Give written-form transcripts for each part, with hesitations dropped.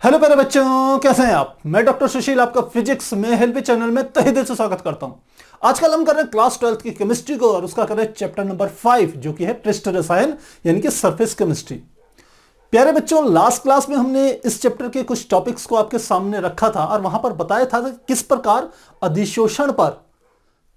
Hello प्यारे बच्चों, कैसे हैं आप। मैं डॉक्टर सुशील आपका फिजिक्स में हेल्प चैनल में तहे दिल से स्वागत करता हूं। आजकल हम कर रहे हैं क्लास 12 की केमिस्ट्री को और उसका कर रहे हैं चैप्टर नंबर 5 जो कि है पृष्ठ रसायन यानी कि सरफेस केमिस्ट्री। प्यारे बच्चों, लास्ट क्लास में हमने इस चैप्टर के कुछ टॉपिक्स को आपके सामने रखा था और वहां पर बताया था कि किस प्रकार अधिशोषण पर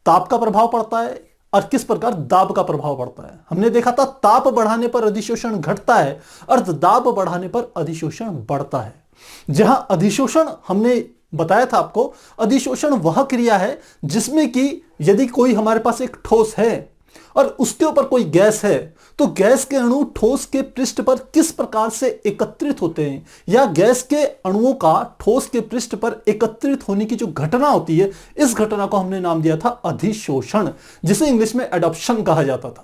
ताप का प्रभाव पड़ता है और किस प्रकार दाब का प्रभाव पड़ता है। हमने देखा था ताप बढ़ाने पर अधिशोषण घटता है और दाब बढ़ाने पर अधिशोषण बढ़ता है। जहां अधिशोषण हमने बताया था आपको, अधिशोषण वह क्रिया है जिसमें कि यदि कोई हमारे पास एक ठोस है और उसके ऊपर कोई गैस है तो गैस के अणु ठोस के पृष्ठ पर किस प्रकार से एकत्रित होते हैं या गैस के अणुओं का ठोस के पृष्ठ पर एकत्रित होने की जो घटना होती है, इस घटना को हमने नाम दिया था अधिशोषण, जिसे इंग्लिश में एडॉप्शन कहा जाता था।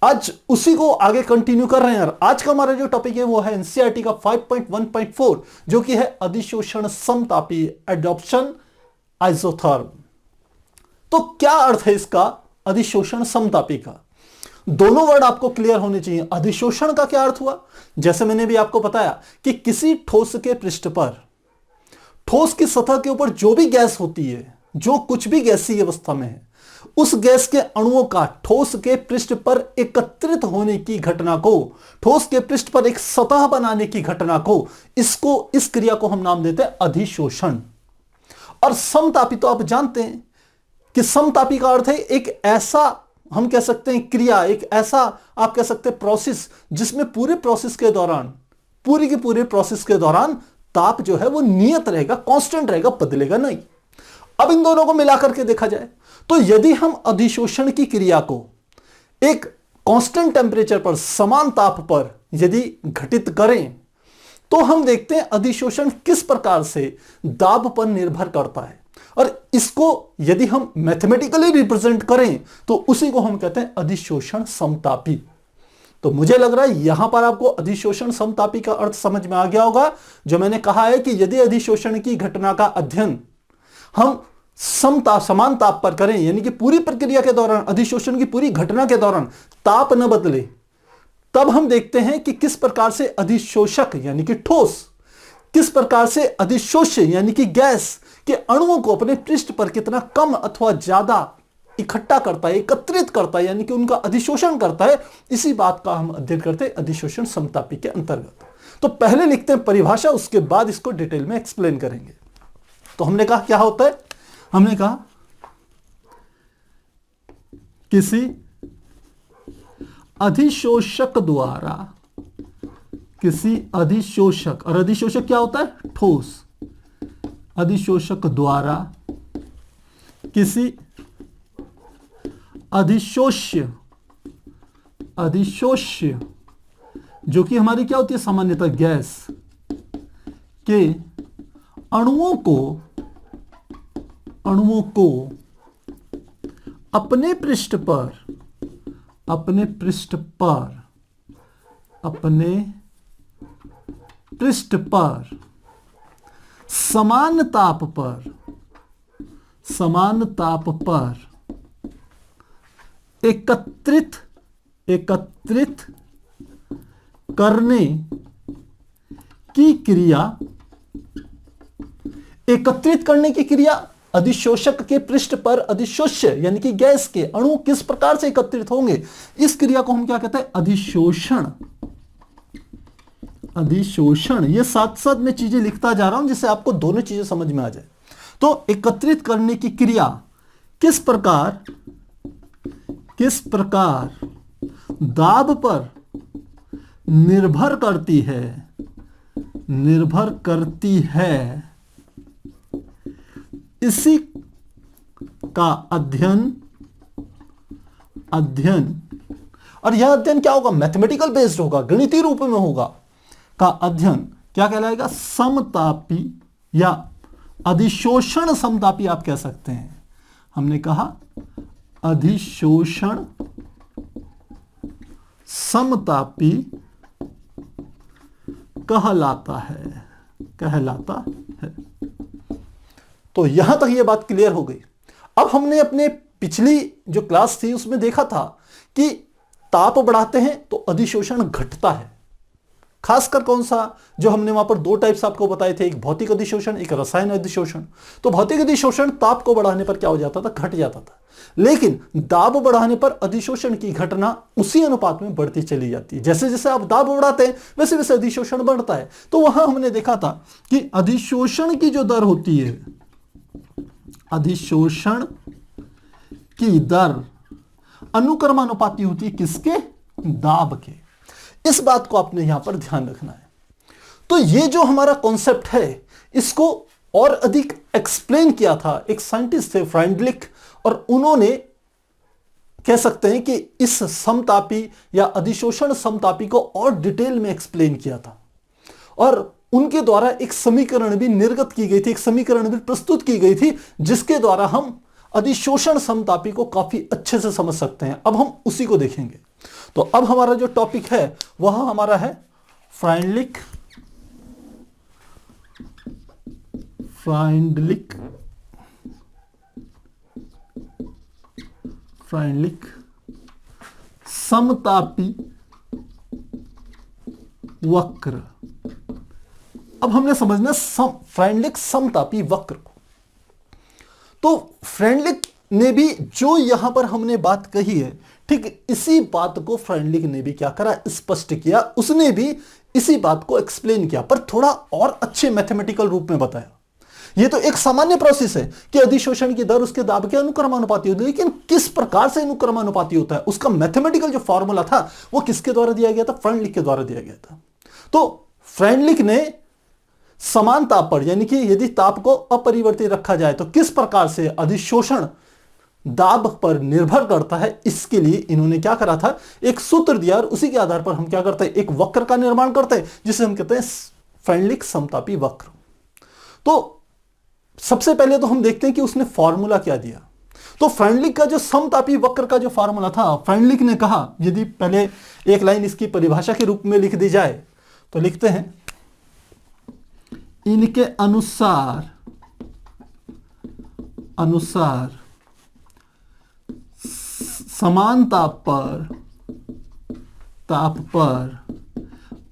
आज उसी को आगे कंटिन्यू कर रहे हैं यार। आज का हमारा जो टॉपिक है वो है एनसीईआरटी का 5.1.4 जो कि है अधिशोषण समतापी, एडॉप्शन आइसोथर्म। तो क्या अर्थ है इसका अधिशोषण समतापी का? दोनों वर्ड आपको क्लियर होने चाहिए। अधिशोषण का क्या अर्थ हुआ, जैसे मैंने भी आपको बताया कि किसी ठोस के पृष्ठ पर, ठोस की सतह के ऊपर जो भी गैस होती है, जो कुछ भी गैसीय अवस्था में है, उस गैस के अणुओं का ठोस के पृष्ठ पर एकत्रित होने की घटना को, ठोस के पृष्ठ पर एक सतह बनाने की घटना को, इस क्रिया को हम नाम देते हैं अधिशोषण। और समतापी तो आप जानते हैं कि समतापी का अर्थ है एक ऐसा, हम कह सकते हैं क्रिया, एक ऐसा आप कह सकते हैं प्रोसेस जिसमें पूरे प्रोसेस के दौरान, पूरी की पूरे प्रोसेस के दौरान ताप जो है वो नियत रहेगा, कांस्टेंट रहेगा, बदलेगा नहीं। अब इन दोनों को मिलाकर के देखा जाए तो यदि हम अधिशोषण की क्रिया को एक कांस्टेंट टेम्परेचर पर, समान ताप पर यदि घटित करें तो हम देखते हैं अधिशोषण किस प्रकार से दाब पर निर्भर करता है। और इसको यदि हम मैथमेटिकली रिप्रेजेंट करें तो उसी को हम कहते हैं अधिशोषण समतापी। तो मुझे लग रहा है यहां पर आपको अधिशोषण समतापी का अर्थ समझ में आ गया होगा। जो मैंने कहा है कि यदि अधिशोषण की घटना का अध्ययन हम समान ताप पर करें, यानी कि पूरी प्रक्रिया के दौरान, अधिशोषण की पूरी घटना के दौरान ताप न बदले, तब हम देखते हैं कि किस प्रकार से अधिशोषक यानी कि ठोस, किस प्रकार से अधिशोष्य यानी कि गैस के अणुओं को अपने पृष्ठ पर कितना कम अथवा ज्यादा इकट्ठा करता है, एकत्रित करता है, यानी कि उनका अधिशोषण करता है। इसी बात का हम अध्ययन करते हैं अधिशोषण समतापी के अंतर्गत। तो पहले लिखते हैं परिभाषा, उसके बाद इसको डिटेल में एक्सप्लेन करेंगे। तो हमने कहा क्या होता है, हमने कहा किसी अधिशोषक द्वारा, किसी अधिशोषक, और अधिशोषक क्या होता है, ठोस, अधिशोषक द्वारा किसी अधिशोष्य, अधिशोष्य जो कि हमारी क्या होती है सामान्यतः गैस के अणुओं को अपने पृष्ठ पर, अपने पृष्ठ पर समान ताप पर एकत्रित करने की क्रिया, एकत्रित करने की क्रिया, अधिशोषक के पृष्ठ पर अधिशोष्य यानी कि गैस के अणु किस प्रकार से एकत्रित होंगे, इस क्रिया को हम क्या कहते हैं, अधिशोषण। अधिशोषण, ये साथ साथ में चीजें लिखता जा रहा हूं जिससे आपको दोनों चीजें समझ में आ जाए। तो एकत्रित करने की क्रिया किस प्रकार दाब पर निर्भर करती है, इसी का अध्ययन, और यह अध्ययन क्या होगा, मैथमेटिकल बेस्ड होगा, गणितीय रूप में होगा, का अध्ययन क्या कहलाएगा, समतापी या अधिशोषण समतापी आप कह सकते हैं। हमने कहा अधिशोषण समतापी कहलाता है। तो यहां तक ये बात क्लियर हो गई। अब हमने अपने पिछली जो क्लास थी उसमें देखा था कि ताप बढ़ाते हैं तो अधिशोषण घटता है। खासकर कौन सा, जो हमने वहां पर दो टाइप्स आपको बताए थे, एक भौतिक अधिशोषण, एक रसायन अधिशोषण। तो भौतिक अधिशोषण ताप को बढ़ाने पर क्या हो जाता था, घट जाता था, लेकिन दाब बढ़ाने पर अधिशोषण की घटना उसी अनुपात में बढ़ती चली जाती है। जैसे जैसे आप दाब बढ़ाते हैं वैसे वैसे अधिशोषण बढ़ता है। तो वहां हमने देखा था कि अधिशोषण की जो दर होती है, अधिशोषण की दर अनुक्रमानुपाती होती है किसके, दाब के। इस बात को आपने यहां पर ध्यान रखना है। तो ये जो हमारा कॉन्सेप्ट है, इसको और अधिक एक्सप्लेन किया था एक साइंटिस्ट थे फ्राइंडलिक, और उन्होंने कह सकते हैं कि इस समतापी या अधिशोषण समतापी को और डिटेल में एक्सप्लेन किया था, और उनके द्वारा एक समीकरण भी निर्गत की गई थी, एक समीकरण भी प्रस्तुत की गई थी, जिसके द्वारा हम अधिशोषण समतापी को काफी अच्छे से समझ सकते हैं। अब हम उसी को देखेंगे। तो अब हमारा जो टॉपिक है वह हमारा है फ्राइंडलिक समतापी वक्र। अब हमने समझना फ्राइंडलिक समतापी वक्र को। तो फ्राइंडलिक ने भी जो यहां पर हमने बात कही है, ठीक इसी बात को फ्राइंडलिक ने भी क्या करा, स्पष्ट किया। उसने भी इसी बात को एक्सप्लेन किया, पर थोड़ा और अच्छे मैथमेटिकल रूप में बताया। यह तो एक सामान्य प्रोसेस है कि अधिशोषण की दर उसके दाब के अनुक्रमानुपाती होती है, लेकिन किस प्रकार से अनुक्रमानुपाती होता है, उसका मैथमेटिकल जो फॉर्मूला था वो किसके द्वारा दिया गया था, फ्राइंडलिक के द्वारा दिया गया था। तो फ्राइंडलिक ने समान ताप पर, यानी कि यदि ताप को अपरिवर्तित रखा जाए तो किस प्रकार से अधिशोषण दाब पर निर्भर करता है, इसके लिए इन्होंने क्या करा था, एक सूत्र दिया, और उसी के आधार पर हम क्या करते हैं, एक वक्र का निर्माण करते हैं, जिसे हम कहते हैं फ्राइंडलिक समतापी वक्र। तो सबसे पहले तो हम देखते हैं कि उसने फॉर्मूला क्या दिया। तो फ्राइंडलिक का जो समतापी वक्र का जो फॉर्मूला था, फ्राइंडलिक ने कहा, यदि पहले एक लाइन इसकी परिभाषा के रूप में लिख दी जाए तो लिखते हैं, इनके अनुसार समान ताप पर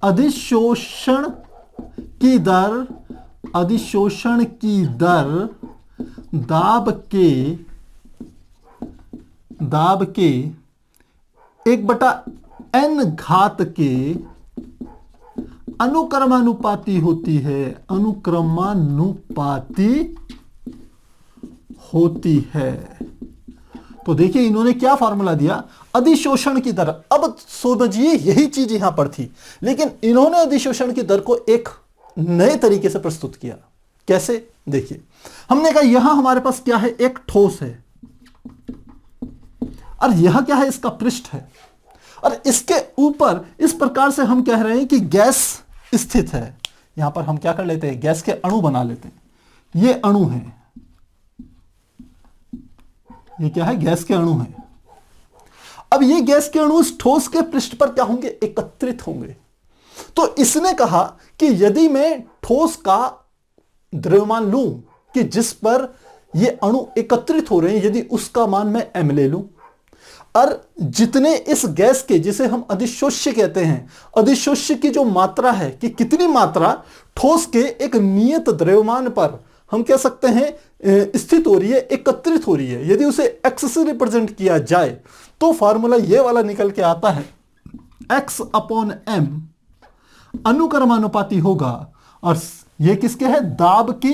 अधिशोषण की दर दाब के 1/n घात के अनुक्रमानुपाती होती है। तो देखिए इन्होंने क्या फॉर्मूला दिया, अधिशोषण की दर। अब समझिए यही चीज यहां पर थी, लेकिन इन्होंने अधिशोषण की दर को एक नए तरीके से प्रस्तुत किया। कैसे, देखिए हमने कहा यहां हमारे पास क्या है, एक ठोस है, और यह क्या है, इसका पृष्ठ है, और इसके ऊपर इस प्रकार से हम कह रहे हैं कि गैस स्थित है। यहां पर हम क्या कर लेते हैं, गैस के अणु बना लेते हैं। ये अणु है, ये क्या है, गैस के अणु है। अब ये गैस के अणु इस ठोस के पृष्ठ पर क्या होंगे, एकत्रित होंगे। तो इसने कहा कि यदि मैं ठोस का द्रव्यमान लूं कि जिस पर ये अणु एकत्रित हो रहे हैं, यदि उसका मान मैं m ले लूं, और जितने इस गैस के, जिसे हम अधिशोष्य कहते हैं, अधिशोष्य की जो मात्रा है कि कितनी मात्रा ठोस के एक नियत द्रव्यमान पर हम कह सकते हैं स्थित हो रही है, एकत्रित हो रही है, यदि उसे x से रिप्रेजेंट किया जाए तो फॉर्मूला ये वाला निकल के आता है, x/m अनुक्रमानुपाती होगा, और ये किसके है, दाब की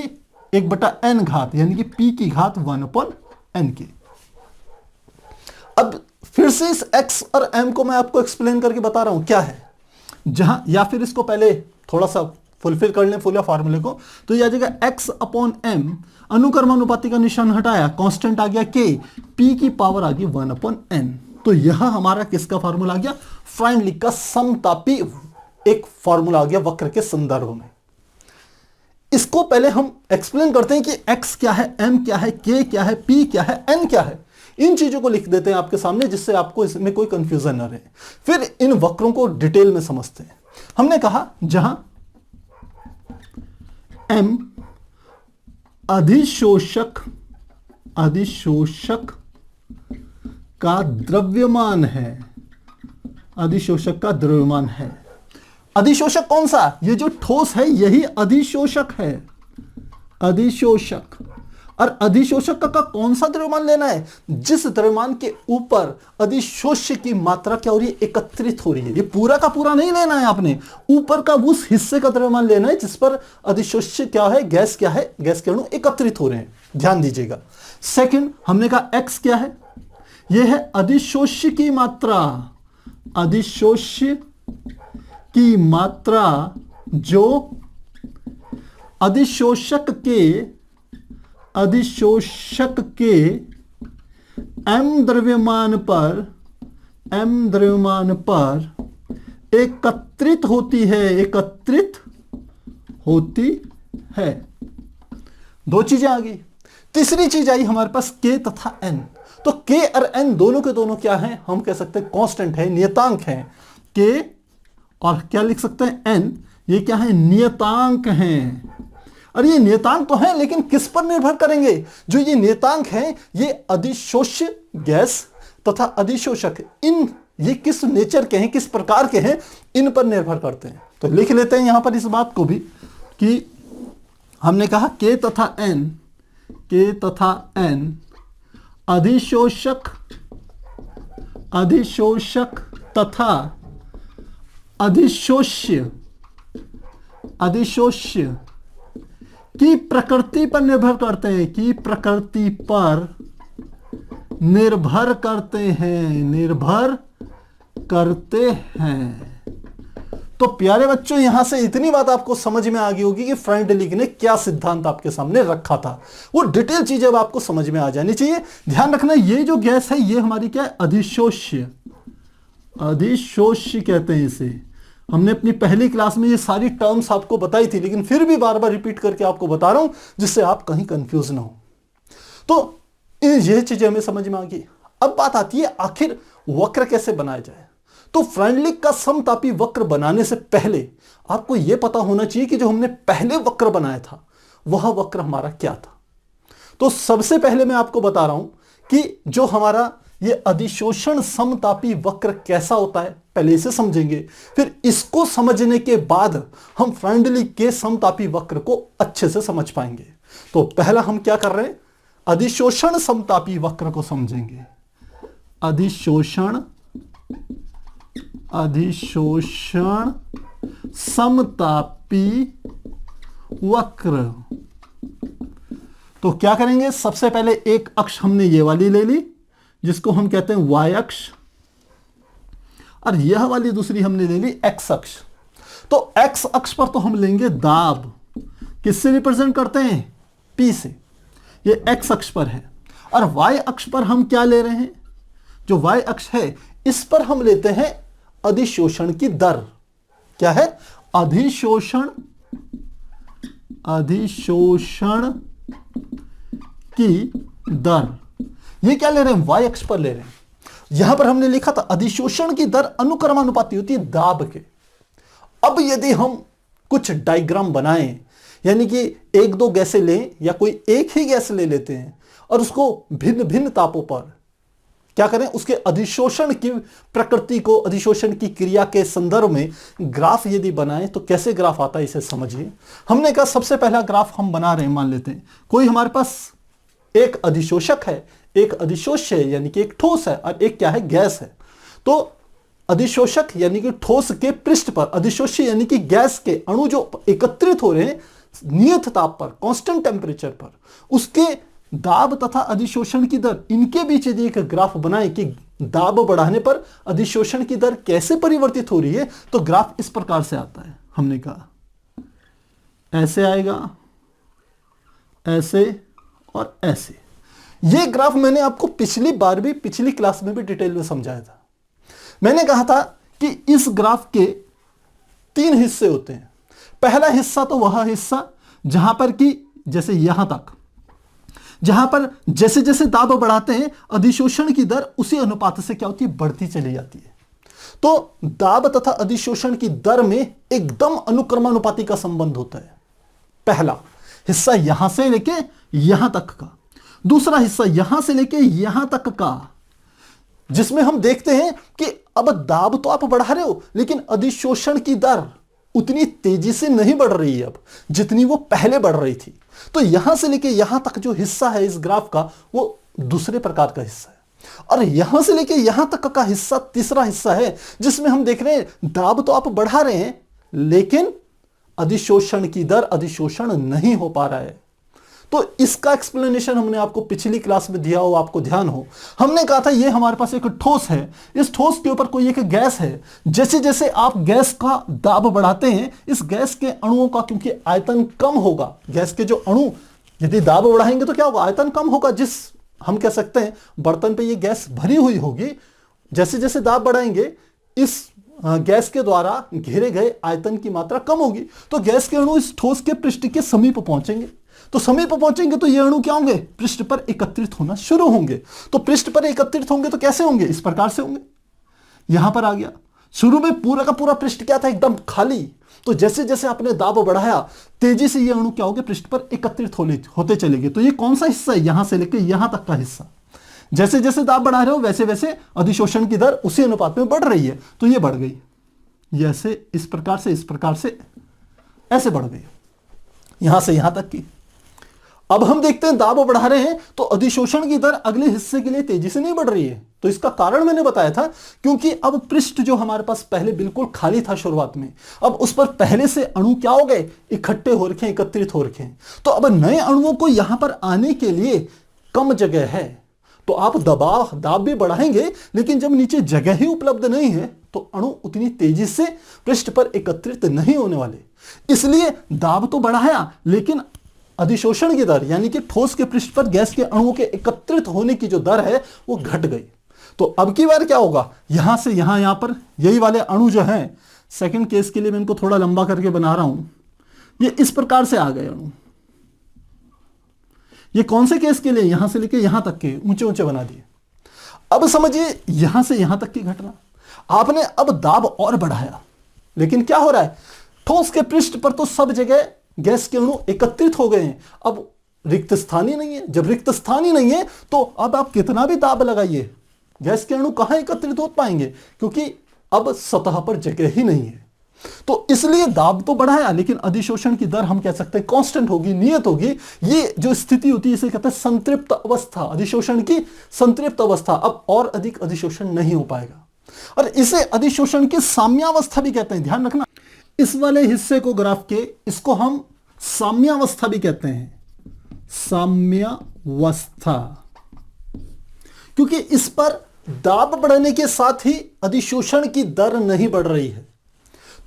1/n घात, यानी कि p की घात 1/n की। अब फिर से इस x और m को मैं आपको एक्सप्लेन करके बता रहा हूं क्या है, जहां, या फिर इसको पहले थोड़ा सा फुलफिल कर लें फुल फॉर्मूले को, तो यह आ जाएगा x/m, अनुक्रमानुपाती का निशान हटाया, कांस्टेंट आ गया k, p की पावर आ गई 1/n। तो यह हमारा किसका फार्मूला आ गया, फ्राइंडलिक का समतापी एक फार्मूला आ गया वक्र के संदर्भ में। इसको पहले हम एक्सप्लेन करते हैं कि x क्या है, m क्या है, k क्या है, p क्या है, n क्या है। इन चीजों को लिख देते हैं आपके सामने, जिससे आपको इसमें कोई कंफ्यूजन ना रहे। फिर इन वक्रों को डिटेल में समझते हैं। हमने कहा जहां m अधिशोषक का द्रव्यमान है, अधिशोषक का द्रव्यमान है, अधिशोषक कौन सा? ये जो ठोस है यही अधिशोषक है, अधिशोषक। और अधिशोषक का कौन सा द्रव्यमान लेना है? जिस द्रव्यमान के ऊपर अधिशोष्य की मात्रा क्या हो रही है? एकत्रित हो रही है। ये पूरा का पूरा नहीं लेना है आपने, ऊपर का उस हिस्से का द्रव्यमान लेना है जिस पर अधिशोष्य क्या है, गैस क्या है, गैस के अणु एकत्रित हो रहे हैं। ध्यान दीजिएगा। सेकंड हमने कहा एक्स क्या है? यह है अधिशोष्य की मात्रा, अधिशोष्य की मात्रा जो अधिशोषक के m द्रव्यमान पर एकत्रित होती है। दो चीजें आ गई। तीसरी चीज आई हमारे पास k तथा n। तो k और n दोनों के दोनों क्या हैं? हम कह सकते हैं कांस्टेंट है, नियतांक है। k और क्या लिख सकते हैं? n। ये क्या है? नियतांक हैं। और ये नियतांक तो है, लेकिन किस पर निर्भर करेंगे? जो ये नियतांक हैं ये अधिशोष्य गैस तथा अधिशोषक, इन ये किस नेचर के हैं, किस प्रकार के हैं, इन पर निर्भर करते हैं। तो लिख लेते हैं यहां पर इस बात को भी कि हमने कहा k तथा n अधिशोषक तथा अधिशोष्य की प्रकृति पर निर्भर करते हैं, निर्भर करते हैं। तो प्यारे बच्चों, यहां से इतनी बात आपको समझ में आ गई होगी कि फ्रेंडलिक ने क्या सिद्धांत आपके सामने रखा था। वो डिटेल चीजें अब आपको समझ में आ जानी चाहिए। ध्यान रखना, ये जो गैस है ये हमारी क्या है? अधिशोष्य कहते हैं इसे। हमने अपनी पहली क्लास में ये सारी टर्म्स आपको बताई थी, लेकिन फिर भी बार बार रिपीट करके आपको बता रहा हूं जिससे आप कहीं कंफ्यूज ना हो। तो ये चीजें हमें समझ में आ गई। अब बात आती है आखिर वक्र कैसे बनाया जाए। तो फ्रेंडलिक का समतापी वक्र बनाने से पहले आपको यह पता होना चाहिए कि जो हमने पहले वक्र बनाया था वह वक्र हमारा क्या था। तो सबसे पहले मैं आपको बता रहा हूं कि जो हमारा ये अधिशोषण समतापी वक्र कैसा होता है, पहले इसे समझेंगे, फिर इसको समझने के बाद हम फ्रेंडलिक के समतापी वक्र को अच्छे से समझ पाएंगे। तो पहला हम क्या कर रहे हैं? अधिशोषण समतापी वक्र को समझेंगे। अधिशोषण समतापी वक्र। तो क्या करेंगे? सबसे पहले एक अक्ष हमने ये वाली ले ली जिसको हम कहते हैं y अक्ष, और यह वाली दूसरी हमने ले ली x अक्ष। तो x अक्ष पर तो हम लेंगे दाब, किससे रिप्रेजेंट करते हैं? P से। ये x अक्ष पर है। और y अक्ष पर हम क्या ले रहे हैं? जो y अक्ष है इस पर हम लेते हैं अधिशोषण की दर। क्या है? अधिशोषण की दर। ये क्या ले रहे हैं? y अक्ष पर ले रहे हैं। यहां पर हमने लिखा था अधिशोषण की दर अनुक्रमानुपाती होती है दाब के। अब यदि हम कुछ डायग्राम बनाएं, यानी कि एक दो गैसें लें या कोई एक ही गैस ले लेते हैं और उसको भिन्न भिन्न तापों पर क्या करें, उसके अधिशोषण की प्रकृति को, अधिशोषण की क्रिया के संदर्भ में ग्राफ यदि बनाएं तो कैसे ग्राफ आता है इसे समझिए। हमने कहा सबसे पहला ग्राफ हम बना रहे हैं, मान लेते हैं कोई हमारे पास एक अधिशोषक है, एक अधिशोष्य है यानी कि एक ठोस है, और एक क्या है? गैस है। तो अधिशोषक यानी कि ठोस के पृष्ठ पर, अधिशोष्य यानी कि गैस के अणु जो एकत्रित हो रहे हैं नियत ताप पर, कांस्टेंट टेम्परेचर पर, उसके दाब तथा अधिशोषण की दर, इनके बीच यदि एक ग्राफ बनाए कि दाब बढ़ाने पर अधिशोषण की दर कैसे परिवर्तित हो रही है, तो ग्राफ इस प्रकार से आता है। हमने कहा ऐसे आएगा, ऐसे और ऐसे। ये ग्राफ मैंने आपको पिछली क्लास में भी डिटेल में समझाया था। मैंने कहा था कि इस ग्राफ के 3 हिस्से होते हैं। पहला हिस्सा तो वह हिस्सा जहां पर कि जैसे यहां तक, जहां पर जैसे जैसे दाब बढ़ाते हैं अधिशोषण की दर उसी अनुपात से क्या होती है? बढ़ती चली जाती है। तो दाब तथा अधिशोषण की दर में एकदम अनुक्रमानुपाती का संबंध होता है। पहला हिस्सा यहां से लेके यहां तक का, दूसरा हिस्सा यहां से लेके यहां तक का, जिसमें हम देखते हैं कि अब दाब तो आप बढ़ा रहे हो लेकिन अधिशोषण की दर उतनी तेजी से नहीं बढ़ रही है अब जितनी वो पहले बढ़ रही थी। तो यहां से लेके यहां तक जो हिस्सा है इस ग्राफ का वो दूसरे प्रकार का हिस्सा है, और यहां से लेके यहां तक का हिस्सा तीसरा हिस्सा है जिसमें हम देख रहे हैं दाब तो आप बढ़ा रहे हैं लेकिन अधिशोषण की दर अधिशोषण नहीं हो पा रहा है। तो इसका एक्सप्लेनेशन हमने आपको पिछली क्लास में दिया हो, आपको ध्यान हो। हमने कहा था ये हमारे पास एक ठोस है, इस ठोस के ऊपर कोई एक गैस है। जैसे जैसे आप गैस का दाब बढ़ाते हैं इस गैस के अणुओं का क्योंकि आयतन कम होगा, गैस के जो अणु यदि दाब बढ़ाएंगे तो क्या होगा, आयतन कम होगा, जिस हम कह सकते हैं बर्तन पे ये गैस भरी हुई होगी। जैसे जैसे दाब बढ़ाएंगे इस गैस के द्वारा घेरे गए आयतन की मात्रा कम होगी, तो गैस के अणु इस ठोस के पृष्ठ के समीप पहुंचेंगे। तो समीप पहुंचेंगे तो ये अणु क्या होंगे, पृष्ठ पर एकत्रित होना शुरू होंगे। तो पृष्ठ पर एकत्रित होंगे तो कैसे होंगे, इस प्रकार से होंगे। यहां पर आ गया, शुरू में पूरा का पूरा पृष्ठ क्या था, एकदम खाली। तो जैसे जैसे आपने दाब बढ़ाया तेजी से ये अणु क्या होंगे, पृष्ठ पर एकत्रित होते चलेंगे। तो ये कौन सा हिस्सा है, यहां से लेकर यहां तक का हिस्सा। जैसे जैसे दाब बढ़ा रहे हो वैसे वैसे अधिशोषण की दर उसी अनुपात में बढ़ रही है। तो ये बढ़ गई, जैसे इस प्रकार से इस प्रकार से ऐसे बढ़ गई यहां से यहां तक की। अब हम देखते हैं दाब बढ़ा रहे हैं तो अधिशोषण की दर अगले हिस्से के लिए तेजी से नहीं बढ़ रही है। तो इसका कारण मैंने बताया था क्योंकि अब पृष्ठ जो हमारे पास पहले बिल्कुल खाली था शुरुआत में, अब उस पर पहले से अणु क्या हो गए, इकट्ठे हो रखे, एकत्रित हो रखे। तो अब नए अणुओं को यहां पर आने के लिए कम जगह है, तो आप दाब भी बढ़ाएंगे लेकिन जब नीचे जगह ही उपलब्ध नहीं है तो अणु उतनी तेजी से पृष्ठ पर एकत्रित नहीं होने वाले। इसलिए दाब तो बढ़ाया लेकिन अधिशोषण की दर यानी कि ठोस के पृष्ठ पर गैस के अणुओं के एकत्रित होने की जो दर है वो घट गई। तो अब की बार क्या होगा, यहां से यहां पर यही वाले अणु जो हैं, सेकंड केस के लिए मैं इनको थोड़ा लंबा करके बना रहा हूं, ये इस प्रकार से आ गए अणु। ये कौन से केस के लिए, यहां से लेके यहां तक के ऊंचे ऊंचे बना दिए। अब समझिए यहां से यहां तक की घटना, आपने अब दाब और बढ़ाया लेकिन क्या हो रहा है, ठोस के पृष्ठ पर तो सब जगह गैस के अणु एकत्रित हो गए हैं, अब रिक्त स्थान ही नहीं है। जब रिक्त स्थान ही नहीं है तो अब आप कितना भी दाब लगाइए गैस के अणु कहां एकत्रित हो पाएंगे, क्योंकि अब सतह पर जगह ही नहीं है। तो इसलिए दाब तो बढ़ाया लेकिन अधिशोषण की दर हम कह सकते हैं कांस्टेंट होगी, नियत होगी। ये जो स्थिति होती है इसे कहते हैं संतृप्त अवस्था, अधिशोषण की संतृप्त अवस्था। अब और अधिक अधिशोषण नहीं हो पाएगा और इसे अधिशोषण की साम्यावस्था भी कहते हैं। ध्यान रखना, इस वाले हिस्से को ग्राफ के, इसको हम साम्यावस्था भी कहते हैं, साम्यावस्था, क्योंकि इस पर दाब बढ़ने के साथ ही अधिशोषण की दर नहीं बढ़ रही है।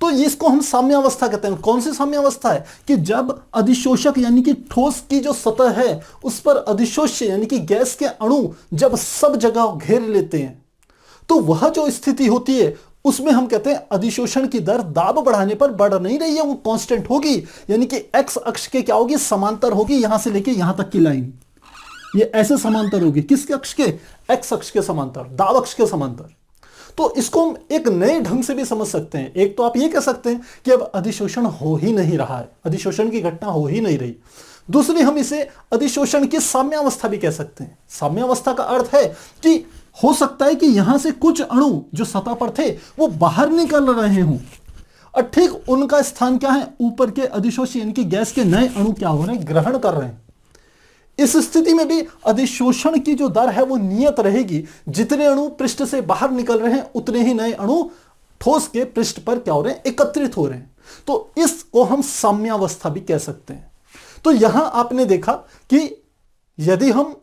तो इसको हम साम्यावस्था कहते हैं। कौन सी साम्यावस्था है कि जब अधिशोषक यानी कि ठोस की जो सतह है उस पर अधिशोष्य यानी कि गैस के अणु जब सब जगह घेर लेते हैं तो वह जो स्थिति होती है उसमें हम कहते हैं अधिशोषण की दर दाब बढ़ाने पर बढ़ नहीं रही है, वो कांस्टेंट होगी। यानी कि एक्स अक्ष के क्या होगी, समांतर होगी। यहां से लेके यहां तक की लाइन ये ऐसे समांतर होगी, किसके अक्ष के, एक्स अक्ष के समांतर, दाब अक्ष के समांतर। तो इसको हम एक नए ढंग से भी समझ सकते हैं। एक तो आप ये कह सकते हैं कि अब अधिशोषण हो ही नहीं रहा है, अधिशोषण की घटना हो ही नहीं रही। दूसरी हम इसे अधिशोषण की साम्यावस्था भी कह सकते हैं। साम्यावस्था का अर्थ है कि हो सकता है कि यहां से कुछ अणु जो सतह पर थे वो बाहर निकल रहे हों और ठीक उनका स्थान क्या है, ऊपर के अधिशोषी यानी कि गैस के नए अणु क्या हो रहे हैं, ग्रहण कर रहे हैं। इस स्थिति में भी अधिशोषण की जो दर है वो नियत रहेगी। जितने अणु पृष्ठ से बाहर निकल रहे हैं उतने ही नए अणु ठोस के पृष्ठ पर क्या हो रहे हैं, एकत्रित हो रहे हैं। तो इसको हम साम्यावस्था भी कह सकते हैं। तो यहां आपने देखा कि यदि हम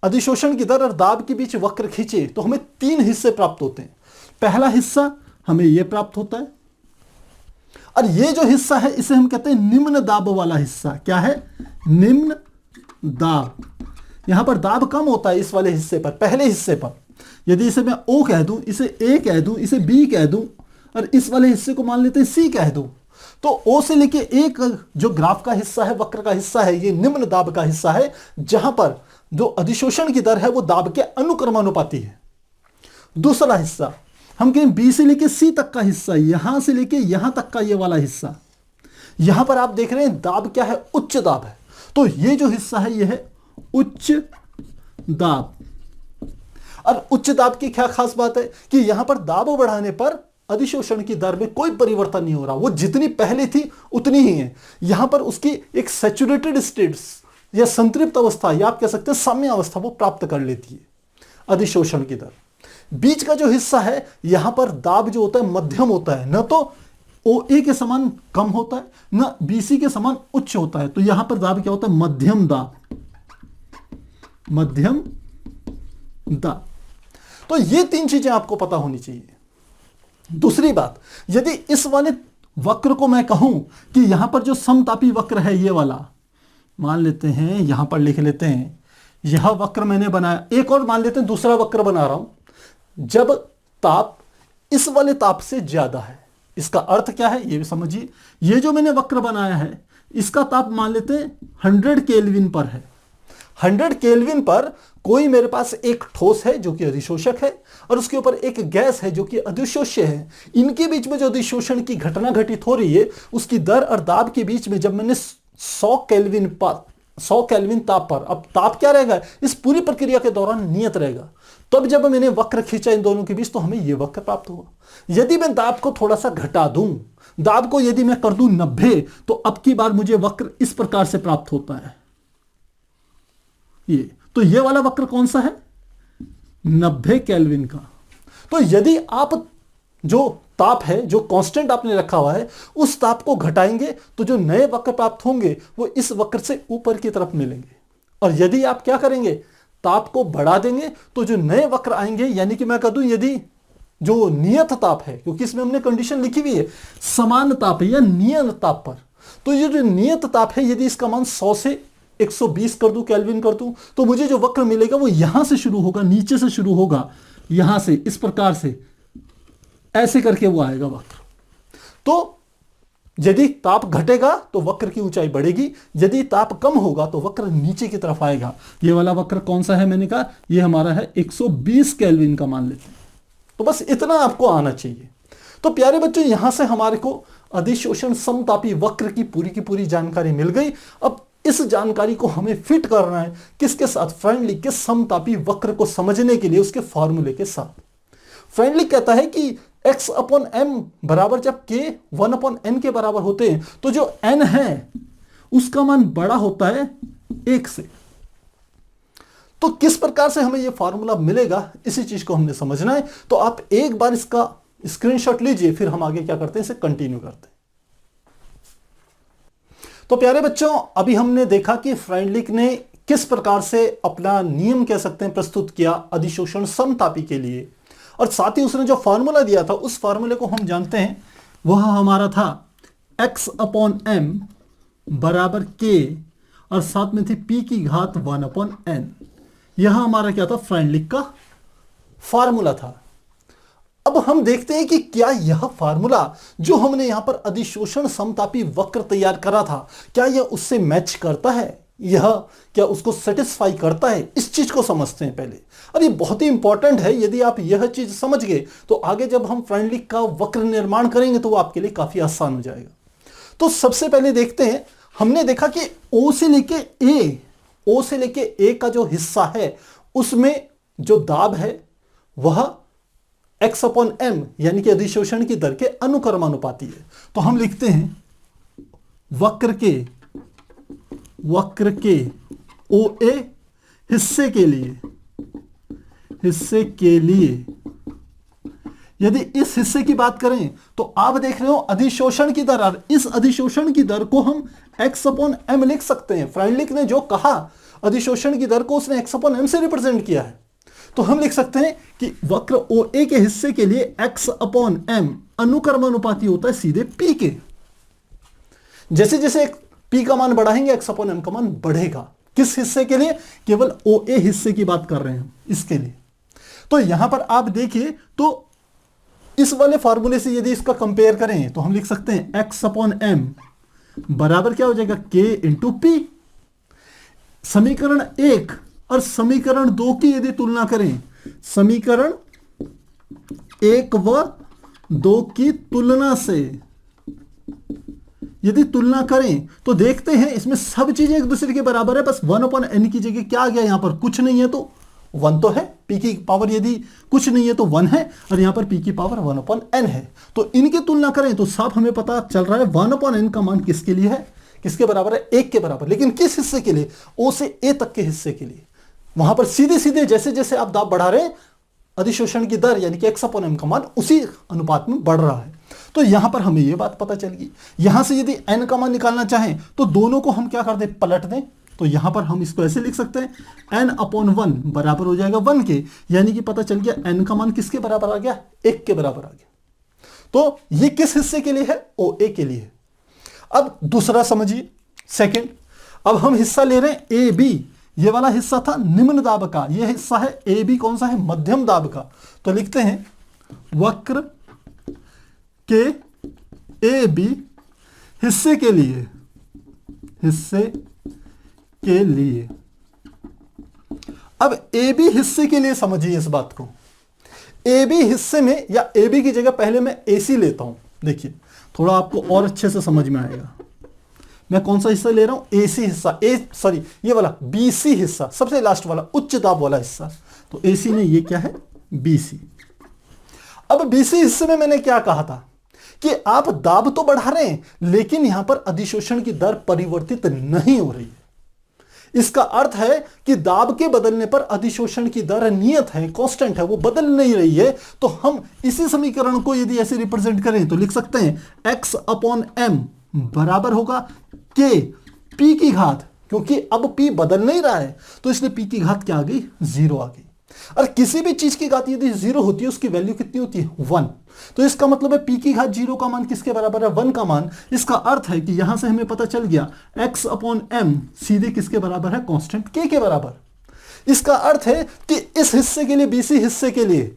अधिशोषण की दर और दाब के बीच वक्र खींचे तो हमें तीन हिस्से प्राप्त होते हैं। पहला हिस्सा हमें यह प्राप्त होता है और यह जो हिस्सा है इसे हम कहते हैं निम्न दाब वाला हिस्सा। क्या है, निम्न दाब। यहां पर दाब कम होता है इस वाले हिस्से पर, पहले हिस्से पर। यदि इसे मैं ओ कह दूं, इसे ए कह दूं, इसे बी कह दूं और इस वाले हिस्से को मान लेते हैं सी कह दूं, तो ओ से लेके एक जो ग्राफ का हिस्सा है, वक्र का हिस्सा है, ये निम्न दाब का हिस्सा है जहां पर जो अधिशोषण की दर है वो दाब के अनुक्रमानुपाती है। दूसरा हिस्सा हम कहें बी से लेके सी तक का हिस्सा, यहां से लेके यहां तक का ये वाला हिस्सा, यहां पर आप देख रहे हैं दाब क्या है, उच्च दाब है। तो ये जो हिस्सा है ये है उच्च दाब। और उच्च दाब की क्या खास बात है कि यहां पर दाब बढ़ाने पर अधिशोषण की दर में कोई परिवर्तन नहीं हो रहा, वो जितनी पहले थी उतनी ही है। यहां पर उसकी एक सैचुरेटेड स्टेट्स या संतृप्त अवस्था या आप कह सकते हैं साम्य अवस्था वो प्राप्त कर लेती है अधिशोषण की दर। बीच का जो हिस्सा है यहां पर दाब जो होता है मध्यम होता है, न तो OA के समान कम होता है न BC के समान उच्च होता है। तो यहां पर दाब क्या होता है? मध्यम दाब, मध्यम दाब। तो ये तीन चीजें आपको पता होनी चाहिए। दूसरी बात, यदि इस वाले वक्र को मैं कहूं कि यहां पर जो समतापी वक्र है ये वाला, मान लेते हैं यहां पर लिख लेते हैं, यह वक्र मैंने बनाया, एक और मान लेते हैं दूसरा वक्र बना रहा हूं। जब ताप इस वाले ताप से ज्यादा है, इसका अर्थ क्या है ये भी समझिए। ये जो मैंने वक्र बनाया है इसका ताप मान लेते हैं 100 केल्विन पर है। 100 केल्विन पर कोई मेरे पास एक ठोस है जो कि अधिशोषक है और उसके ऊपर एक गैस है जो कि अधिशोष्य है। इनके बीच में जो अधिशोषण की घटना घटित हो रही है उसकी दर और दाब के बीच में जब मैंने 100 केल्विन ताप पर, अब ताप क्या रहेगा इस पूरी प्रक्रिया के दौरान नियत रहेगा, तब जब मैंने वक्र खींचा इन दोनों के बीच तो हमें यह वक्र प्राप्त हुआ। यदि मैं दाब को थोड़ा सा घटा दूं, दाब को यदि मैं कर दूं 90, तो अब की बार मुझे वक्र इस प्रकार से प्राप्त होता है। ये तो ये वाला वक्र कौन सा है? 90 केल्विन का। तो यदि आप जो ताप है जो कांस्टेंट आपने रखा हुआ है उस ताप को घटाएंगे तो जो नए वक्र प्राप्त होंगे वो इस वक्र से ऊपर की तरफ मिलेंगे। और यदि आप क्या करेंगे, ताप को बढ़ा देंगे तो जो नए वक्र आएंगे, यानी कि मैं कह दूं यदि जो नियत ताप है, क्योंकि इसमें हमने कंडीशन लिखी हुई है समान ताप या नियत ताप पर, तो ये जो नियत ताप है यदि इसका मान 100 से 120 कर दूं, केल्विन कर दूं, तो मुझे जो वक्र मिलेगा वो यहां से शुरू होगा, नीचे से शुरू होगा, यहां से इस प्रकार से ऐसे करके वो आएगा वक्र। तो यदि ताप घटेगा तो वक्र की ऊंचाई बढ़ेगी, यदि ताप कम होगा तो वक्र नीचे की तरफ आएगा। ये वाला वक्र कौन सा है? मैंने कहा ये हमारा है 120 केल्विन का मान लेते हैं। तो बस इतना आपको आना चाहिए। तो प्यारे बच्चों, यहां से हमारे को अधिशोषण समतापी वक्र की पूरी जानकारी मिल गई। अब इस जानकारी को हमें फिट करना है किसके साथ? फ्रेंडली के समतापी वक्र को समझने के लिए उसके फॉर्मूले के साथ। फ्रेंडली कहता है कि x/m बराबर जब k 1/n के बराबर होते हैं तो जो n है उसका मान बड़ा होता है 1 से। तो किस प्रकार से हमें यह फॉर्मूला मिलेगा इसी चीज को हमने समझना है। तो आप एक बार इसका स्क्रीनशॉट लीजिए, फिर हम आगे क्या करते हैं इसे कंटिन्यू करते हैं। तो प्यारे बच्चों, अभी हमने देखा कि फ्रेंडलिक ने किस प्रकार से अपना नियम कह सकते हैं प्रस्तुत किया अधिशोषण समतापी के लिए, और साथ ही उसने जो फॉर्मूला दिया था उस फॉर्मूले को हम जानते हैं, वह हमारा था x/m बराबर k और साथ में थी p की घात 1/n। यह हमारा क्या था? फ्रेंडलिक का फॉर्मूला था। अब हम देखते हैं कि क्या यह फॉर्मूला जो हमने यहां पर अधिशोषण समतापी वक्र तैयार करा था, क्या यह उससे मैच करता है, यह क्या उसको सेटिस्फाई करता है? इस चीज को समझते हैं पहले, और ये बहुत ही इंपॉर्टेंट है। यदि आप यह चीज समझ गए तो आगे जब हम फ्रेंडलिक का वक्र निर्माण करेंगे तो वो आपके लिए काफी आसान हो जाएगा। तो सबसे पहले देखते हैं, हमने देखा कि O से लेके A का जो हिस्सा है उसमें जो दाब है वह x/m यानी कि अधिशोषण की दर के अनुक्रमानुपाती है। तो हम लिखते हैं वक्र के OA हिस्से के लिए यदि इस हिस्से की बात करें तो आप देख रहे हो अधिशोषण की दर, और इस अधिशोषण की दर को हम x/m लिख सकते हैं। फ्रेंडलिक ने जो कहा अधिशोषण की दर को उसने x/m से रिप्रेजेंट किया है, तो हम लिख सकते हैं कि वक्र OA के हिस्से के लिए x/m अनुक्रमानुपाती होता है सीधे P के। जैसे जैसे P का मान बढ़ाएंगे x/m का मान बढ़ेगा। किस हिस्से के लिए? केवल OA हिस्से की बात कर रहे हैं इसके लिए। तो यहां पर आप देखिए, तो इस वाले फॉर्मूले से यदि इसका कंपेयर करें तो हम लिख सकते हैं x/m बराबर क्या हो जाएगा? k × P। समीकरण 1 और समीकरण 2 की यदि तुलना करें, समीकरण 1 व 2 की तुलना से यदि तुलना करें तो देखते हैं इसमें सब चीजें एक दूसरे के बराबर है, बस 1/n की जगह क्या आ गया? यहां पर कुछ नहीं है तो 1 तो है, पी की पावर यदि कुछ नहीं है तो 1 है, और यहां पर पी की पावर 1/n है। तो इनकी तुलना करें तो साफ हमें पता चल रहा है 1/n का मान किसके लिए है, किसके बराबर है, 1 के बराबर। लेकिन किस हिस्से के लिए, ओ से ए तक के हिस्से के लिए। वहां पर सीधे सीधे जैसे जैसे आप दाब बढ़ा रहे हैं, अधिशोषण की दर यानी कि x/m का मान उसी अनुपात में बढ़ रहा है। तो यहां पर हमें यह बात पता चल गई। यहां से यदि n का मान निकालना चाहें तो दोनों को हम क्या कर दें, पलट दें। तो यहां पर हम इसको ऐसे लिख सकते हैं n/1 बराबर हो जाएगा 1 के, यानी कि पता चल गया n का मान किसके बराबर आ गया, 1 के बराबर आ गया। तो ये किस हिस्से के लिए है, OA के लिए। अब दूसरा समझिए, सेकंड। अब हम हिस्सा ले रहे हैं AB, ये वाला हिस्सा था निम्न दाब का, ये हिस्सा है AB, कौन सा है, मध्यम दाब का। तो लिखते हैं वक्र के AB हिस्से के लिए, हिस्से के लिए। अब AB हिस्से के लिए समझिए इस बात को। AB हिस्से में, या AB की जगह पहले मैं AC लेता हूं, देखिए थोड़ा आपको और अच्छे से समझ में आएगा। मैं कौन सा हिस्सा ले रहा हूं, AC हिस्सा, ये वाला BC हिस्सा, सबसे लास्ट वाला उच्च दाब वाला हिस्सा। तो AC में ये क्या है, BC। अब BC हिस्से में मैंने क्या कहा था कि आप दाब तो बढ़ा रहे हैं, लेकिन यहां पर अधिशोषण की दर परिवर्तित नहीं हो रही है। इसका अर्थ है कि दाब के बदलने पर अधिशोषण की दर नियत है, कांस्टेंट है, वो बदल नहीं रही है। तो हम इसी समीकरण को यदि ऐसे रिप्रेजेंट करें तो लिख सकते हैं x/m बराबर होगा k p की घात, क्योंकि अब p बदल नहीं रहा है तो इसलिए p की घात क्या आ गई, 0 आ गई। और किसी भी चीज की घात यदि 0 होती है उसकी वैल्यू कितनी होती है, 1। तो इसका मतलब है p की घात 0 का मान किसके बराबर है, 1 का मान। इसका अर्थ है कि यहां से हमें पता चल गया x/m सीधे किसके बराबर है, कांस्टेंट k के बराबर। इसका अर्थ है कि इस हिस्से के लिए, BC हिस्से के लिए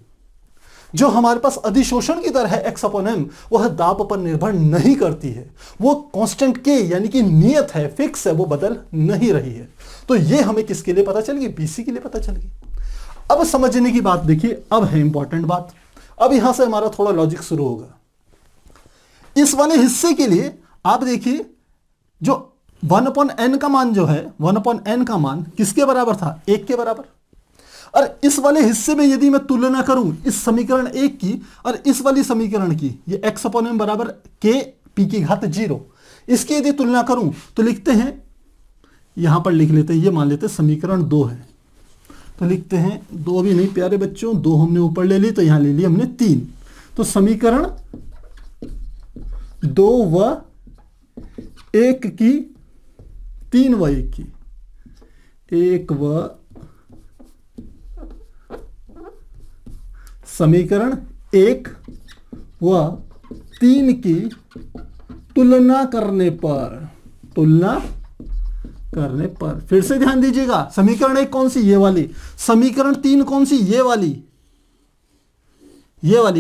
जो हमारे पास अधिशोषण की दर है x/m, वह दाब पर निर्भर नहीं करती है, वो कांस्टेंट k यानी कि नियत है, फिक्स है, वो बदल नहीं रही है। तो ये हमें किसके लिए पता चल गई, BC के लिए पता चल गई। अब समझने की बात देखिए, अब है इंपॉर्टेंट बात। अब यहां से हमारा थोड़ा लॉजिक शुरू होगा। इस वाले हिस्से के लिए आप देखिए, जो 1/n का मान जो है, 1/n का मान किसके बराबर था, 1 के बराबर। और इस वाले हिस्से में यदि मैं तुलना करूं इस समीकरण 1 की और इस वाली समीकरण की, ये x/m बराबर k p की घात 0, इसकी यदि तुलना करूं तो लिखते हैं, यहां पर लिख लेते हैं, ये मान लेते हैं समीकरण 2 है। तो लिखते हैं 2 भी नहीं प्यारे बच्चों, 2 हमने ऊपर ले ली तो यहां ले ली हमने 3। तो समीकरण 2 व 1 की, 3 व 1 की, 1 व समीकरण 1 व 3 की तुलना करने पर, फिर से ध्यान दीजिएगा, समीकरण 1 कौन सी, ये वाली। समीकरण 3 कौन सी, ये वाली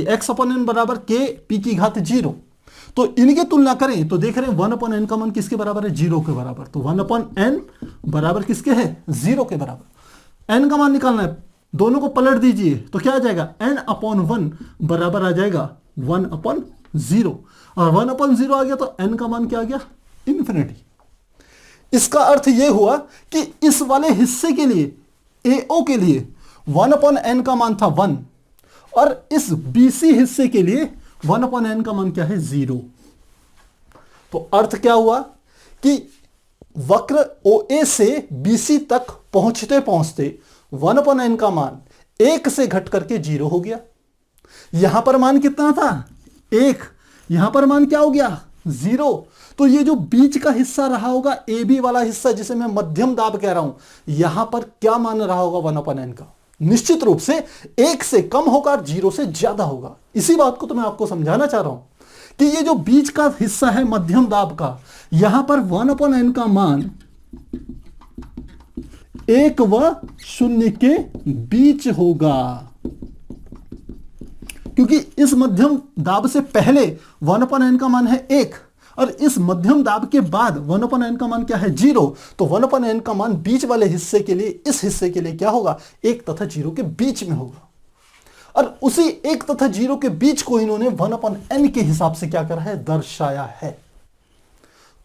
x/n बराबर k p की घात 0। तो इनकी तुलना करें तो देख रहे हैं 1/n का मान किसके बराबर है, 0 के बराबर। तो 1/n बराबर किसके है, 0 के बराबर। n का मान निकालना है, दोनों को पलट दीजिए तो क्या आ जाएगा, n/1 बराबर आ जाएगा 1/0। और 1/0 आ गया तो n का मान क्या आ गया, इंफिनिटी। इसका अर्थ यह हुआ कि इस वाले हिस्से के लिए, AO के लिए 1/n का मान था 1, और इस BC हिस्से के लिए 1/n का मान क्या है, 0। तो अर्थ क्या हुआ कि वक्र OA से BC तक पहुंचते पहुंचते 1/n का मान 1 से घट करके 0 हो गया। यहां पर मान कितना था, 1, यहां पर मान क्या हो गया, 0। तो ये जो बीच का हिस्सा रहा होगा, AB वाला हिस्सा जिसे मैं मध्यम दाब कह रहा हूं, यहां पर क्या मान रहा होगा 1/n का, निश्चित रूप से 1 से कम होगा और 0 से ज्यादा होगा। इसी बात को तो मैं आपको समझाना चाह रहा हूं कि ये जो बीच का हिस्सा है मध्यम दाब का, यहां पर 1/n का मान 1 व 0 के बीच होगा, क्योंकि इस मध्यम दाब से पहले 1/n का मान है 1 और इस मध्यम दाब के बाद 1/n का मान क्या है, 0। तो 1/n का मान बीच वाले हिस्से के लिए, इस हिस्से के लिए क्या होगा, 1 तथा 0 के बीच में होगा। और उसी 1 तथा 0 के बीच को इन्होंने 1/n के हिसाब से क्या करा है, दर्शाया है।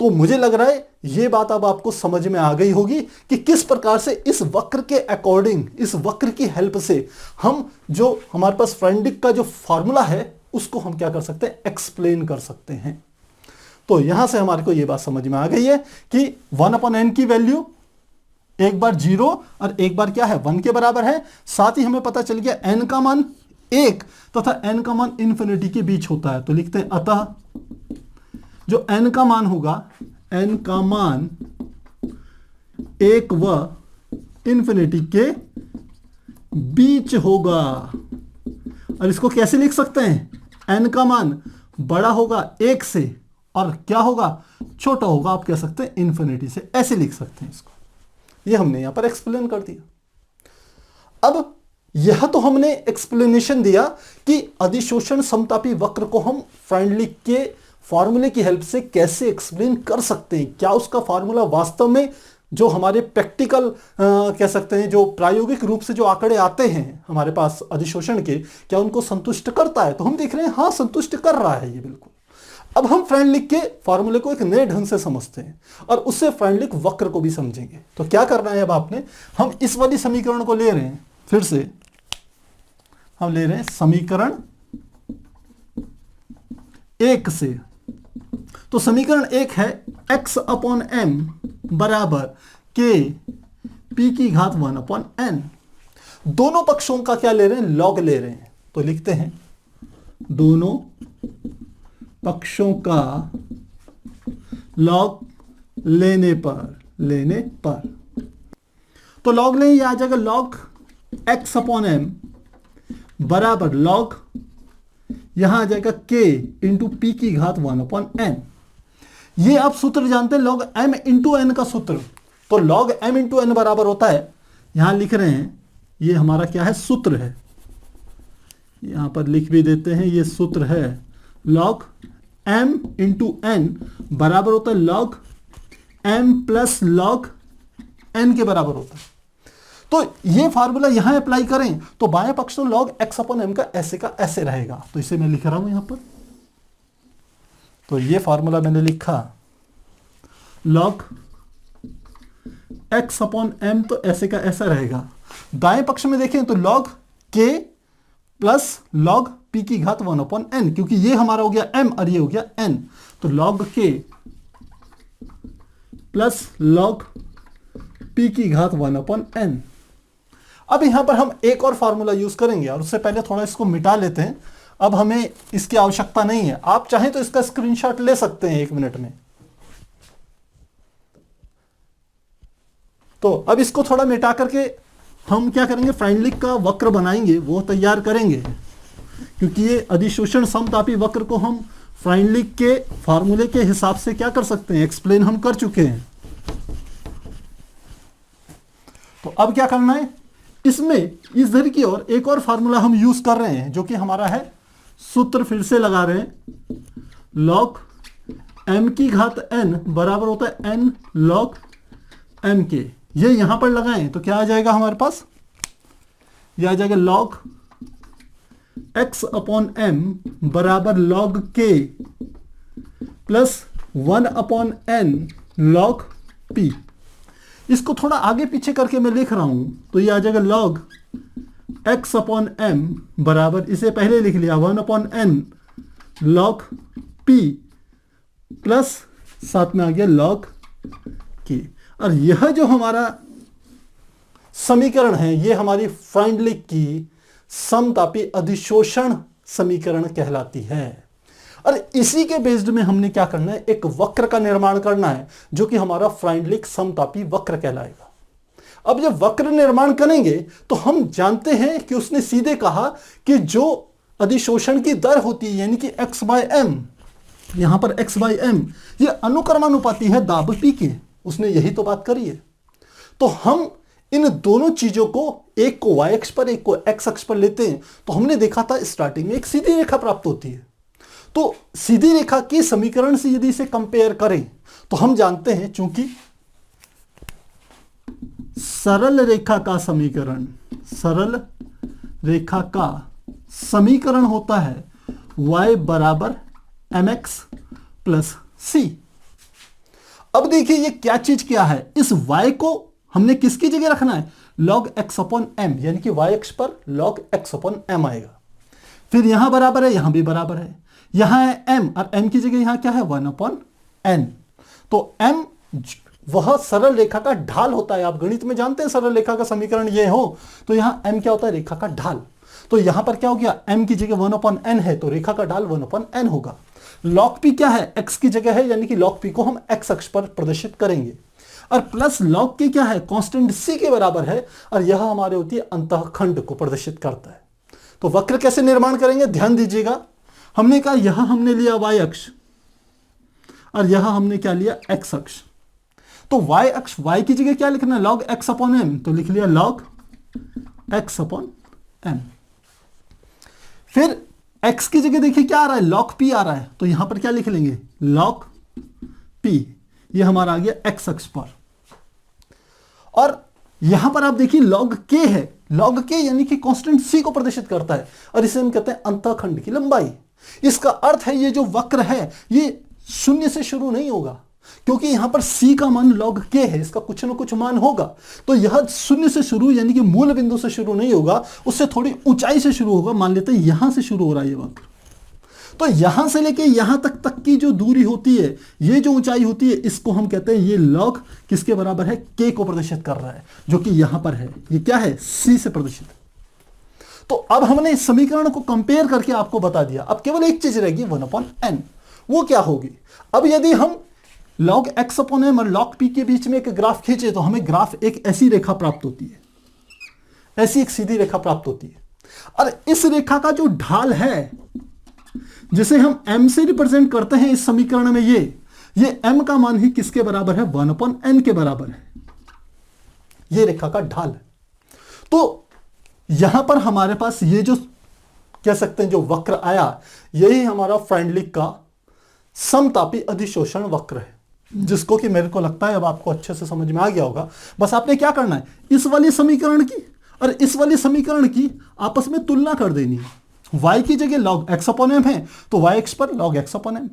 तो मुझे लग रहा है ये बात अब आपको समझ में आ गई होगी कि किस प्रकार से इस वक्र के अकॉर्डिंग, इस वक्र की हेल्प से हम जो हमारे पास फ्रेंडलिक का जो फॉर्मूला है उसको हम क्या कर सकते हैं, एक्सप्लेन कर सकते हैं। तो यहां से हमारे को ये बात समझ में आ गई है कि 1/n की वैल्यू एक बार 0 और एक बार क्या है 1 के बराबर है। साथ ही हमें पता चल गया n का मान 1 तथा n का मान इंफिनिटी के बीच होता है। तो लिखते हैं अतः जो n का मान होगा, n का मान 1 व इंफिनिटी के बीच होगा। और इसको कैसे लिख सकते हैं, n का मान बड़ा होगा 1 से और क्या होगा, छोटा होगा, आप कह सकते हैं इंफिनिटी से। ऐसे लिख सकते हैं इसको। ये हमने यहां पर एक्सप्लेन कर दिया। अब यह तो हमने एक्सप्लेनेशन दिया कि अधिशोषण समतापी वक्र को हम फ्रेंडलिक के फॉर्मूले की हेल्प से कैसे एक्सप्लेन कर सकते हैं। क्या उसका फॉर्मूला वास्तव में जो हमारे प्रैक्टिकल कह सकते हैं, जो प्रायोगिक रूप से जो आंकड़े आते हैं हमारे पास अधिशोषण के, क्या उनको संतुष्ट करता है। तो हम देख रहे हैं हाँ, संतुष्ट कर रहा है ये बिल्कुल। अब हम फ्रेंडलिक के फॉर्मूले को एक नए ढंग से समझते हैं और उससे फ्रेंडलिक वक्र को भी समझेंगे। तो क्या करना है अब आपने, हम इस वाली समीकरण को ले रहे हैं, फिर से हम ले रहे हैं समीकरण 1 से। तो समीकरण 1 है x/m बराबर k p की घात 1/n। दोनों पक्षों का क्या ले रहे हैं, लॉग ले रहे हैं। तो लिखते हैं दोनों पक्षों का लॉग लेने पर तो लॉग लें, यह आ जाएगा लॉग x/m बराबर लॉग, यहां आ जाएगा k इंटू पी की घात 1/n। ये आप सूत्र जानते हैं, लॉग m इंटू n का सूत्र। तो लॉग m इंटू n बराबर होता है, यहां लिख रहे हैं, ये हमारा क्या है, सूत्र है। यहां पर लिख भी देते हैं, ये सूत्र है। लॉग m इंटू n बराबर होता है log m plus log n के बराबर होता है। तो ये फार्मूला यहां अप्लाई करें तो बाएं पक्ष तो लॉग x/m का ऐसे रहेगा। तो इसे मैं लिख रहा हूं यहां पर। तो ये फार्मूला मैंने लिखा, लॉग x/m तो ऐसे का ऐसा रहेगा। दाएं पक्ष में देखें तो log k plus log p की घात 1/n, क्योंकि ये हमारा हो गया m और ये हो गया n। तो log k plus log p की घात 1/n। अब यहां पर हम एक और फार्मूला यूज करेंगे और उससे पहले थोड़ा इसको मिटा लेते हैं। अब हमें इसकी आवश्यकता नहीं है, आप चाहें तो इसका स्क्रीनशॉट ले सकते हैं 1 मिनट में। तो अब इसको थोड़ा मिटा करके हम क्या करेंगे, फ्रेंडलिक का वक्र बनाएंगे, वो तैयार करेंगे। क्योंकि ये अधिशोषण समतापी वक्र को हम फ्रेंडलिक के फॉर्मूले के हिसाब से क्या कर सकते हैं, एक्सप्लेन हम कर चुके हैं। तो अब क्या करना है, इसमें इस धर की ओर एक और फार्मूला हम यूज कर रहे हैं, जो कि हमारा है, सूत्र फिर से लगा रहे हैं, लॉग m की घात n बराबर होता है n लॉग m के। ये यहां पर लगाएं तो क्या आ जाएगा हमारे पास, यह आ जाएगा लॉग x/m बराबर log k plus 1/n log p। इसको थोड़ा आगे पीछे करके मैं लिख रहा हूं तो ये आ जाएगा लॉग x/m बराबर, इसे पहले लिख लिया, 1/n लॉग p प्लस साथ में आ गया लॉग k। और यह जो हमारा समीकरण है, ये हमारी फ्रेंडलिक की समतापी अधिशोषण समीकरण कहलाती है। और इसी के बेस्ड में हमने क्या करना है, एक वक्र का निर्माण करना है, जो कि हमारा फ्रेंडलिक समतापी वक्र कहलाएगा। अब जब वक्र निर्माण करेंगे तो हम जानते हैं कि उसने सीधे कहा कि जो अधिशोषण की दर होती है, यानी कि x/m, यहां पर x/m ये अनुक्रमानुपाती है दाब P के, उसने यही तो बात करी है। तो हम इन दोनों चीजों को, एक को y अक्ष पर एक को x अक्ष पर लेते हैं, तो हमने देखा था स्टार्टिंग में एक सीधी रेखा प्राप्त होती है। तो सीधी रेखा के समीकरण से यदि इसे कंपेयर करें तो हम जानते हैं, चूंकि सरल रेखा का समीकरण होता है y बराबर mx प्लस c। अब देखिए ये क्या चीज क्या है, इस y को हमने किसकी जगह रखना है, log x अपॉन m, यानी कि y अक्ष पर log x अपॉन m आएगा। फिर यहां बराबर है, यहां भी बराबर है, यहां है m और m की जगह यहां क्या है 1 अपॉन n। तो m वह सरल रेखा का ढाल होता है। आप गणित में जानते हैं सरल रेखा का समीकरण ये हो तो यहां m क्या होता है, रेखा का ढाल। तो यहां पर क्या हो गया, m की जगह 1 अपॉन n है तो रेखा का ढाल 1 अपॉन n होगा। log p क्या है, x की जगह है, यानी कि log p को हम x अक्ष पर प्रदर्शित करेंगे। और प्लस log k क्या है, कांस्टेंट c के बराबर है, और यह हमारे होती है अंतःखंड को प्रदर्शित करता है। तो वक्र कैसे निर्माण करेंगे, ध्यान दीजिएगा। हमने कहा यहां हमने लिया y अक्ष और यहां हमने क्या लिया x अक्ष। तो y अक्ष, y की जगह क्या लिखना है, log x अपॉन m, तो लिख लिया log x अपॉन m। फिर x की जगह देखिए क्या आ रहा है, log p आ रहा है, तो यहां पर क्या लिख लेंगे log p, ये हमारा आ गया x अक्ष पर। और यहां पर आप देखिए log k है, log k यानी कि कांस्टेंट c को प्रदर्शित करता है, और इसे हम कहते हैं अंतःखंड की लंबाई। इसका अर्थ है ये जो वक्र है ये शून्य से शुरू नहीं होगा, क्योंकि यहां पर c का मान log k है, इसका कुछ ना कुछ मान होगा। तो यह शून्य से शुरू यानी कि मूल बिंदु से शुरू नहीं होगा, उससे थोड़ी ऊंचाई से शुरू होगा। मान लेते हैं यहां से शुरू हो रहा है ये वक्र, तो यहां से लेके यहां तक की जो दूरी होती है, ये जो ऊंचाई होती है, इसको हम कहते हैं ये log किसके बराबर है, k को प्रदर्शित कर रहा है, जो कि यहां पर है, ये क्या है, c से प्रदर्शित। तो अब हमने इस समीकरण को कंपेयर करके आपको बता दिया। अब केवल एक चीज रहेगी 1 अपॉन n, वो क्या होगी। अब यदि हम log x अपॉन m और log p के बीच में एक ग्राफ खींचे तो हमें ग्राफ एक ऐसी रेखा प्राप्त होती है, ऐसी एक सीधी रेखा प्राप्त होती है। और इस रेखा का जो ढाल है जिसे हम m से रिप्रेजेंट करते हैं इस समीकरण में, ये m का मान ही किसके बराबर है, 1 अपॉन n के बराबर है, ये रेखा का ढाल है। तो यहां पर हमारे पास ये जो कह सकते हैं जो वक्र आया, यही हमारा फ्रेंडलिक का समतापी अधिशोषण वक्र है, जिसको कि मेरे को लगता है अब आपको अच्छे से समझ में आ गया होगा। बस आपने क्या करना है, इस वाले समीकरण की और इस वाले समीकरण की आपस में तुलना कर देनी है। y की जगह log x अपॉन m है तो y अक्ष पर log x upon m,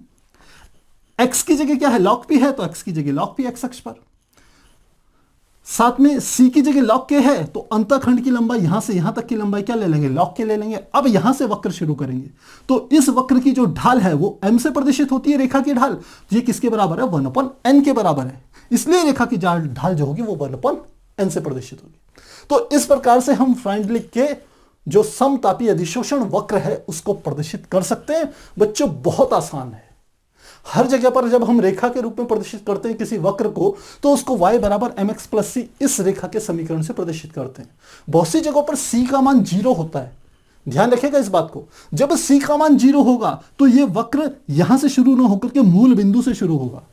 x की जगह क्या है log p है तो x की जगह log p x अक्ष पर, साथ में c की जगह log k है तो अंतःखंड की लंबाई यहां से यहां तक की लंबाई क्या ले लेंगे, log k ले लेंगे। अब यहां से वक्र शुरू करेंगे तो इस वक्र की जो ढाल है वो m से प्रदर्शित होती है, रेखा की ढाल, ये किसके बराबर है, 1 अपॉन n के बराबर है, इसलिए रेखा की ढाल जो होगी वो 1 अपॉन n से प्रदर्शित होगी। तो इस प्रकार से हम फ्रेंडलिक के जो समतापी अधिशोषण वक्र है उसको प्रदर्शित कर सकते हैं। बच्चों बहुत आसान है, हर जगह पर जब हम रेखा के रूप में प्रदर्शित करते हैं किसी वक्र को तो उसको y बराबर mx प्लस c इस रेखा के समीकरण से प्रदर्शित करते हैं। बहुत सी जगहों पर c का मान 0 होता है, ध्यान रखिएगा इस बात को। जब c का मान 0 होगा तो यह वक्र यहां से शुरू न होकर के मूल बिंदु से शुरू होगा।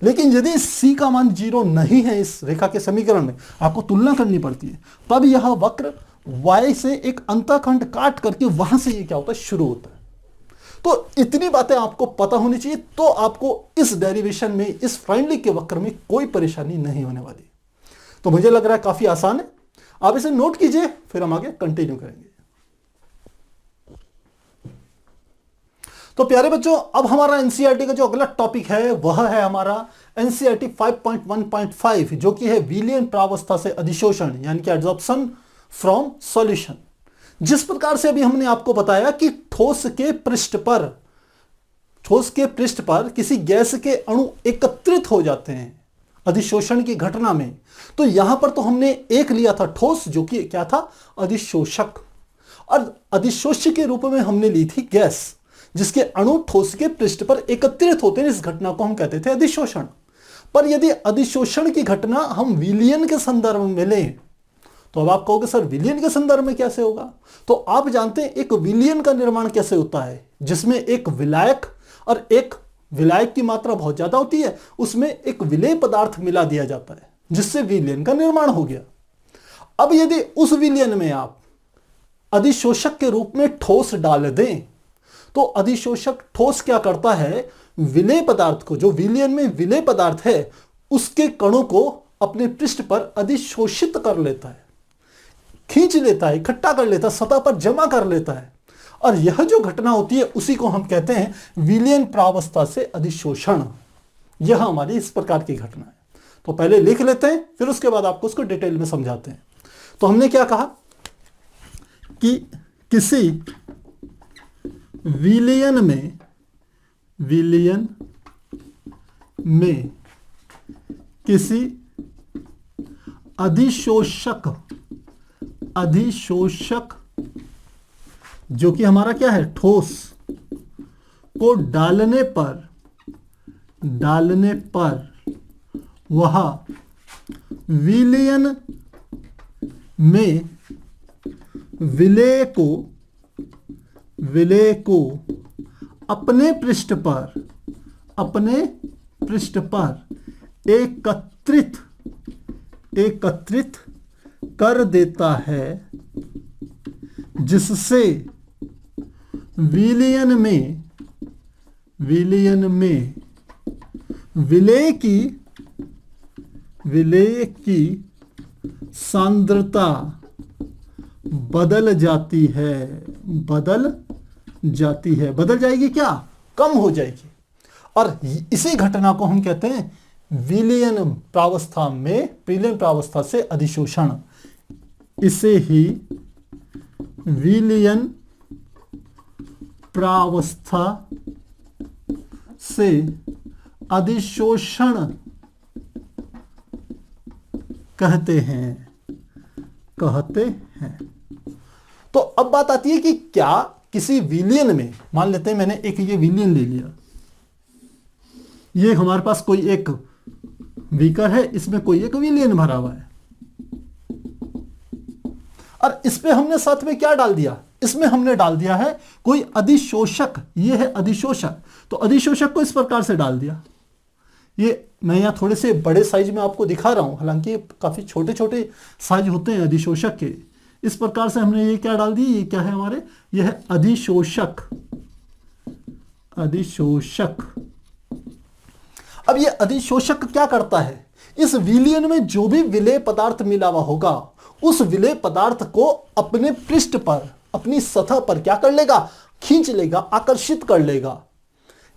लेकिन यदि c का मान 0 नहीं है इस रेखा के समीकरण में, आपको तुलना करनी पड़ती है, तब यह वक्र y से एक अंतःखंड काट करके वहां से ये क्या होता है, शुरू होता है। तो इतनी बातें आपको पता होनी चाहिए, तो आपको इस डेरिवेशन में, इस फ्रेंडलिक के वक्र में कोई परेशानी नहीं होने वाली। तो मुझे लग रहा है काफी आसान है, आप इसे नोट कीजिए, फिर हम आगे कंटिन्यू करेंगे। तो प्यारे बच्चों, अब हमारा एनसीईआरटी का जो अगला टॉपिक है वह है हमारा एनसीईआरटी 5.1.5, जो कि है विलयन प्रावस्था से अधिशोषण, यानी कि एड्सॉर्प्शन फ्रॉम सॉल्यूशन। जिस प्रकार से अभी हमने आपको बताया कि ठोस के पृष्ठ पर किसी गैस के अणु एकत्रित हो जाते हैं अधिशोषण की घटना में, तो यहां पर तो हमने एक लिया था ठोस, जो कि क्या था, अधिशोषक, और अधिशोष्य के रूप में हमने ली थी गैस जिसके अणु ठोस के पृष्ठ पर एकत्रित होते हैं। इस घटना को हम कहते थे अधिशोषण। पर यदि अधिशोषण की घटना हम विलयन के संदर्भ में लें तो अब आप कहोगे सर विलयन के संदर्भ में कैसे होगा। तो आप जानते हैं एक विलयन का निर्माण कैसे होता है, जिसमें एक विलायक, और एक विलायक की मात्रा बहुत ज्यादा होती है, उसमें एक विलेय पदार्थ मिला दिया जाता है जिससे विलयन का निर्माण हो गया। अब यदि उस विलयन में आप अधिशोषक के रूप में ठोस डाल दें तो अधिशोषक ठोस क्या करता है, विलेय पदार्थ को, जो विलयन में विलेय पदार्थ है उसके कणों को अपने पृष्ठ पर अधिशोषित कर लेता है, खींच लेता है, इकट्ठा कर लेता है, सतह पर जमा कर लेता है। और यह जो घटना होती है उसी को हम कहते हैं विलयन प्रावस्था से अधिशोषण। यह हमारी इस प्रकार की घटना है। तो पहले लिख लेते हैं, फिर उसके बाद आपको उसको डिटेल में समझाते हैं। तो हमने क्या कहा कि किसी विलयन में किसी अधिशोषक जो कि हमारा क्या है, ठोस को डालने पर वह विलयन में विलेय को अपने पृष्ठ पर एकत्रित कर देता है, जिससे विलयन में विलेय की सांद्रता बदल जाएगी, क्या, कम हो जाएगी। और इसी घटना को हम कहते हैं विलयन प्रावस्था से अधिशोषण। इसे ही विलयन प्रावस्था से अधिशोषण कहते हैं। तो अब बात आती है कि क्या किसी विलयन में, मान लेते हैं मैंने एक ये विलयन ले लिया, ये हमारे पास कोई एक बीकर है, इसमें कोई एक विलयन भरा हुआ है, और इस पे हमने साथ में क्या डाल दिया, इसमें हमने डाल दिया है कोई अधिशोषक। ये है अधिशोषक। तो अधिशोषक को इस प्रकार से डाल दिया। ये मैं यहाँ थोड़े से बड़े साइज में आपको दिखा रहा हूं, हालांकि काफी छोटे छोटे साइज होते हैं अधिशोषक के। इस प्रकार से हमने ये क्या डाल दी, ये क्या है हमारे, ये है अधिशोषक। अब ये अधिशोषक क्या करता है, इस विलयन में जो भी विलेय पदार्थ मिला हुआ होगा, उस विलेय पदार्थ को अपने पृष्ठ पर, अपनी सतह पर क्या कर लेगा, खींच लेगा, आकर्षित कर लेगा।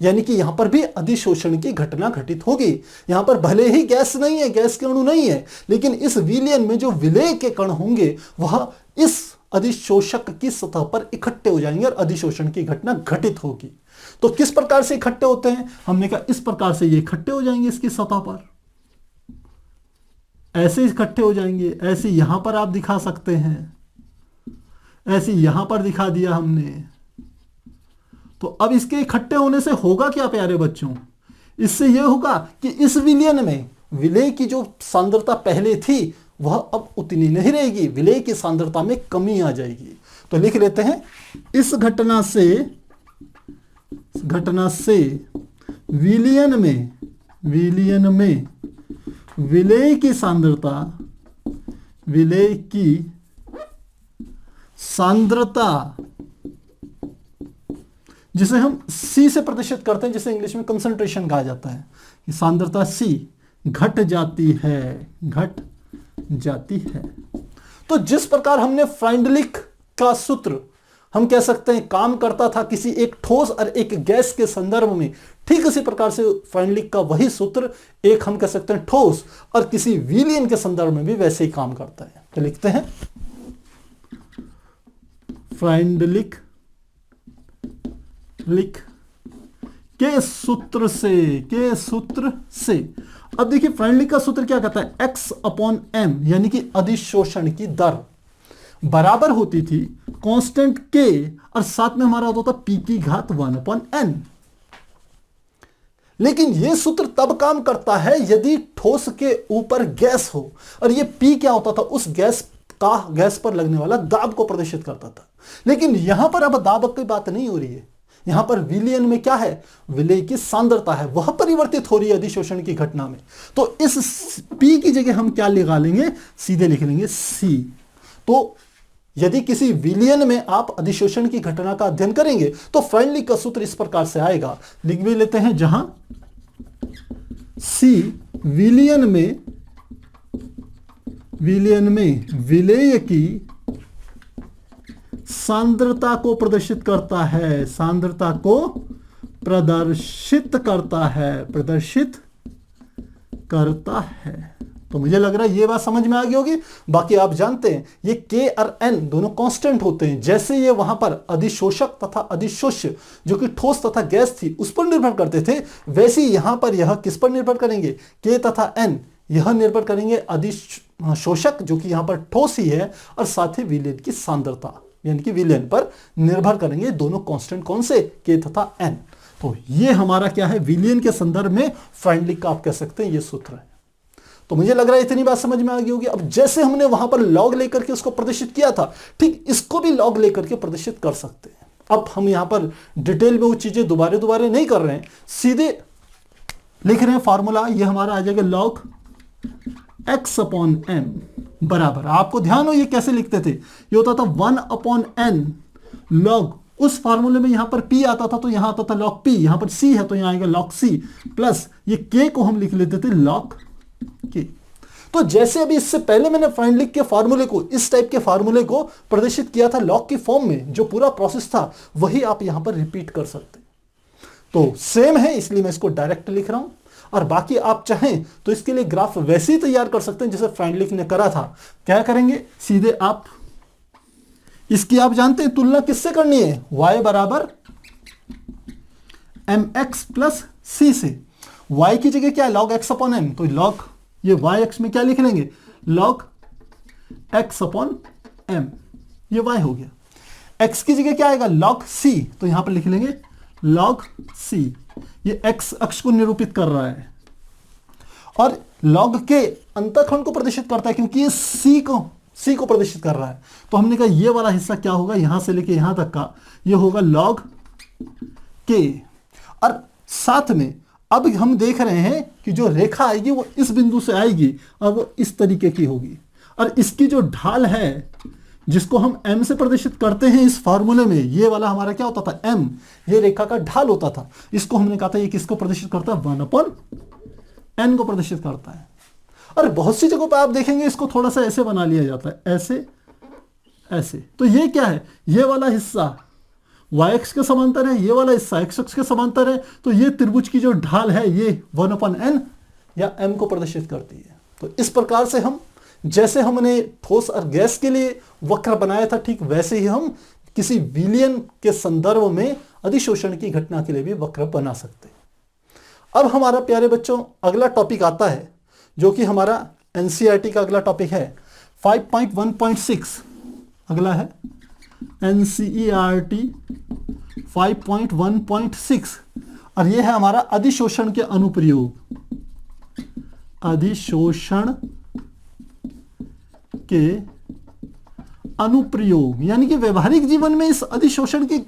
यानी कि यहां पर भी अधिशोषण की घटना घटित होगी। यहां पर भले ही गैस नहीं है, गैस के अणु नहीं है, लेकिन इस विलयन में जो विलेय के कण होंगे वह इस अधिशोषक की सतह पर इकट्ठे हो जाएंगे और अधिशोषण की घटना घटित होगी। तो किस प्रकार से इकट्ठे होते हैं, हमने कहा इस प्रकार से ये इकट्ठे हो जाएंगे इसकी सतह पर, ऐसे इकट्ठे हो जाएंगे। ऐसे यहां पर आप दिखा सकते हैं, ऐसे यहां पर दिखा दिया हमने। तो अब इसके इकट्ठे होने से होगा क्या प्यारे बच्चों, इससे यह होगा कि इस विलयन में विलेय की जो सांद्रता पहले थी वह अब उतनी नहीं रहेगी, विलेय की सांद्रता में कमी आ जाएगी। तो लिख लेते हैं, इस घटना से विलयन में विलेय की सांद्रता जिसे हम C से प्रदर्शित करते हैं, जिसे इंग्लिश में कंसंट्रेशन कहा जाता है, कि सांद्रता C घट जाती है। तो जिस प्रकार हमने फ्राइंडलिक का सूत्र हम कह सकते हैं काम करता था किसी एक ठोस और एक गैस के संदर्भ में, ठीक इसी प्रकार से फ्राइंडलिक का वही सूत्र एक हम कह सकते हैं ठोस और किसी विलयन के संदर्भ में भी वैसे ही काम करता है। तो लिखते हैं फ्राइंडलिक के सूत्र से। अब देखिए फ्राइंडलिक का सूत्र क्या कहता है, x/m यानी कि अधिशोषण की दर बराबर होती थी कांस्टेंट k और साथ में हमारा होता था p की घात 1/n। लेकिन यह सूत्र तब काम करता है यदि ठोस के ऊपर गैस हो, और यह p क्या होता था, उस गैस पर लगने वाला दाब को प्रदर्शित करता था। लेकिन यहां पर अब दाब की बात नहीं हो रही है, यहां पर विलयन में क्या है, विलेय की सांद्रता है, वह परिवर्तित हो रही है अधिशोषण की घटना में। तो इस P की जगह हम क्या लगा लेंगे, सीधे लिख लेंगे C। तो यदि किसी विलयन में आप अधिशोषण की घटना का अध्ययन करेंगे तो फ्राइंडलिक का सूत्र इस प्रकार से आएगा, लिख भी लेते हैं, जहां C विलयन में विलेय की सांद्रता को प्रदर्शित करता है। तो मुझे लग रहा है ये बात समझ में आ गई होगी। बाकी आप जानते हैं ये K और N दोनों कांस्टेंट होते हैं। जैसे ये वहां पर अधिशोषक तथा अधिशोष्य जो कि ठोस तथा गैस थी उस पर निर्भर करते थे, वैसे ही यहां पर यह किस पर निर्भर करेंगे, K तथा N यह निर्भर करेंगे अधिशोषक जो कि यहां पर ठोस ही है, और साथ ही विलयन की सांद्रता यानी कि विलयन पर निर्भर करेंगे। दोनों कांस्टेंट कौन से, K तथा N। तो ये हमारा क्या है, विलयन के संदर्भ में फ्राइंडलिक का आप कह सकते हैं ये सूत्र है। तो मुझे लग रहा है इतनी बात समझ में आ गई होगी। अब जैसे हमने वहां पर लॉग लेकर के उसको प्रदर्शित किया था, ठीक इसको भी लॉग लेकर के प्रदर्शित कर सकते हैं। अब हम यहां पर डिटेल में वो चीजें दोबारा नहीं कर रहे हैं, सीधे लिख रहे हैं फॉर्मूला। ये हमारा आ जाएगा लॉग x/m बराबर, आपको ध्यान हो ये कैसे लिखते थे, ये होता था 1/n लॉग, उस फार्मूले में यहां पर p आता था तो यहां आता था log p, यहां पर c है तो यहां आएगा log c, प्लस ये k को हम लिख लेते थे log k। तो जैसे अभी इससे पहले मैंने फ्राइंडलिक के फार्मूले को, इस टाइप के फार्मूले को प्रदर्शित किया था लॉग की फॉर्म में, जो पूरा प्रोसेस था वही आप यहां पर रिपीट कर सकते। तो सेम है इसलिए मैं इसको डायरेक्ट लिख रहा हूं। और बाकी आप चाहें तो इसके लिए ग्राफ वैसे ही तैयार कर सकते हैं जैसे फ्राइंडलिक ने करा था। क्या करेंगे, सीधे आप इसकी आप जानते हैं तुलना किससे करनी है, y बराबर mx प्लस c से। y की जगह क्या है, log x/m, तो log ये yx में क्या लिख लेंगे, log x/m, ये y हो गया। x की जगह क्या आएगा, log c, तो यहां पर लिख लेंगे log c, ये x अक्ष को निरूपित कर रहा है और log के अंतःखंड को प्रदर्शित करता है क्योंकि ये c को प्रदर्शित कर रहा है। तो हमने कहा ये वाला हिस्सा क्या होगा, यहां से लेके यहां तक का ये होगा log k। और साथ में अब हम देख रहे हैं कि जो रेखा आएगी वो इस बिंदु से आएगी और वो इस तरीके की होगी, और इसकी जो ढाल है जिसको हम m से प्रदर्शित करते हैं इस फार्मूले में, ये वाला हमारा क्या होता था, m, ये रेखा का ढाल होता था। इसको हमने कहा था ये किसको प्रदर्शित करता है, 1/n को प्रदर्शित करता है। और बहुत सी जगहों पर आप देखेंगे इसको थोड़ा सा ऐसे बना लिया जाता है, ऐसे ऐसे। तो ये क्या है, ये वाला हिस्सा y अक्ष के समांतर है, ये वाला हिस्सा x अक्ष के समांतर है, तो ये त्रिभुज की जो ढाल है ये 1/n या m को प्रदर्शित करती है। तो इस प्रकार से हम, जैसे हमने ठोस और गैस के लिए वक्र बनाया था, ठीक वैसे ही हम किसी विलयन के संदर्भ में अधिशोषण की घटना के लिए भी वक्र बना सकते हैं। अब हमारा प्यारे बच्चों अगला टॉपिक आता है जो कि हमारा एनसीईआरटी का अगला टॉपिक है 5.1.6। अगला है एनसीईआरटी 5.1.6 और यह है हमारा अधिशोषण के अनुप्रयोग। अधिशोषण के अनुप्रयोग यानी कि व्यवहारिक जीवन में इस अधिशोषण की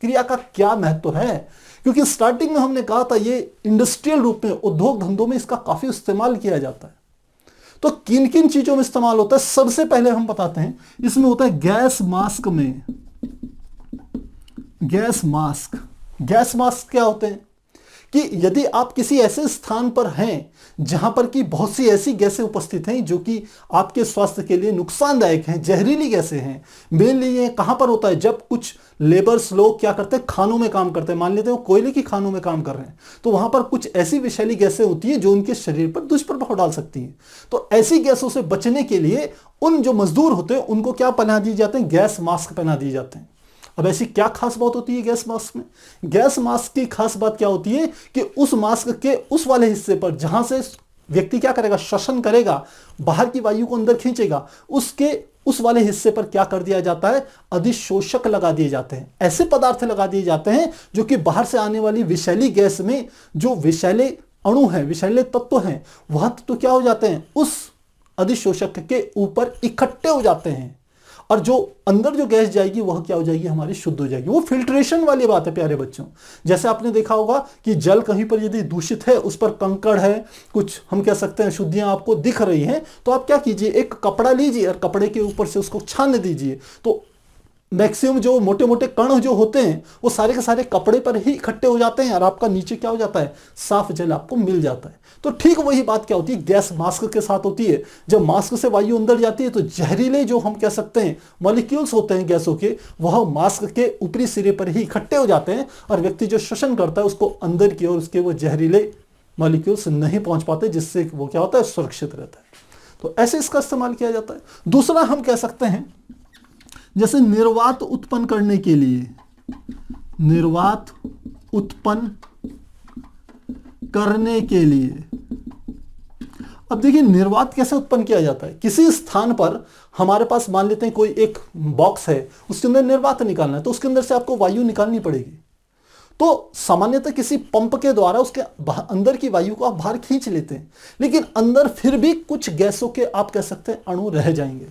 क्रिया का क्या महत्व है, क्योंकि स्टार्टिंग में हमने कहा था ये इंडस्ट्रियल रूप में, उद्योग धंधों में इसका काफी इस्तेमाल किया जाता है। तो किन किन चीजों में इस्तेमाल होता है, सबसे पहले हम बताते हैं। इसमें होता है गैस मास्क में, गैस मास्क। गैस मास्क क्या होते हैं कि यदि आप किसी ऐसे स्थान पर हैं जहां पर कि बहुत सी ऐसी गैसें उपस्थित हैं जो कि आपके स्वास्थ्य के लिए नुकसानदायक हैं, जहरीली गैसें हैं। मेनली ये कहां पर होता है, जब कुछ लेबर्स लोग क्या करते हैं, खानों में काम करते हैं। मान लेते हैं वो कोयले की खानों में काम कर रहे हैं, तो वहां पर कुछ ऐसी विषैली गैसें होती है जो उनके शरीर पर दुष्प्रभाव डाल सकती हैं। तो ऐसी गैसों से बचने के लिए उन जो मजदूर होते हैं उनको क्या पहना दिए जाते हैं, गैस मास्क पहना दिए जाते हैं। अब ऐसी क्या खास बात होती है गैस मास्क में, गैस मास्क की खास बात क्या होती है कि उस मास्क के उस वाले हिस्से पर जहां से व्यक्ति क्या करेगा, श्वसन करेगा, बाहर की वायु को अंदर खींचेगा, उसके उस वाले हिस्से पर क्या कर दिया जाता है, अधिशोषक लगा दिए जाते हैं। ऐसे पदार्थ लगा दिए जाते हैं जो कि बाहर से आने वाली विषैली गैस में जो विषैले अणु हैं, विषैले तत्व हैं, वह तत्व क्या हो जाते हैं, उस अधिशोषक के ऊपर इकट्ठे हो जाते हैं और जो अंदर जो गैस जाएगी वह क्या हो जाएगी, हमारी शुद्ध हो जाएगी। वो फिल्ट्रेशन वाली बात है प्यारे बच्चों। जैसे आपने देखा होगा कि जल कहीं पर यदि दूषित है, उस पर कंकड़ है, कुछ हम कह सकते हैं शुद्धियां आपको दिख रही हैं, तो आप क्या कीजिए, एक कपड़ा लीजिए और कपड़े के ऊपर से उसको छान दीजिए, तो मैक्सिमम जो मोटे मोटे कण जो होते हैं वो सारे के सारे कपड़े पर ही इकट्ठे हो जाते हैं और आपका नीचे क्या हो जाता है, साफ जल आपको मिल जाता है। तो ठीक वही बात क्या होती है, गैस मास्क के साथ होती है। जब मास्क से वायु अंदर जाती है तो जहरीले जो हम कह सकते हैं मॉलिक्यूल्स होते हैं गैसों के, वह मास्क के ऊपरी सिरे पर ही इकट्ठे हो जाते हैं और व्यक्ति जो श्वसन करता है उसको अंदर की ओर उसके वो जहरीले मॉलिक्यूल्स नहीं पहुंच पाते, जिससे वो क्या होता है, सुरक्षित रहता है। तो ऐसे इसका इस्तेमाल किया जाता है। दूसरा हम कह सकते हैं जैसे निर्वात उत्पन्न करने के लिए, निर्वात उत्पन्न करने के लिए, अब देखिए निर्वात कैसे उत्पन्न किया जाता है। किसी स्थान पर हमारे पास मान लेते हैं कोई एक बॉक्स है, उसके अंदर निर्वात निकालना है, तो उसके अंदर से आपको वायु निकालनी पड़ेगी। तो सामान्यतः किसी पंप के द्वारा उसके अंदर की वायु को आप बाहर खींच लेते हैं, लेकिन अंदर फिर भी कुछ गैसों के आप कह सकते हैं अणु रह जाएंगे।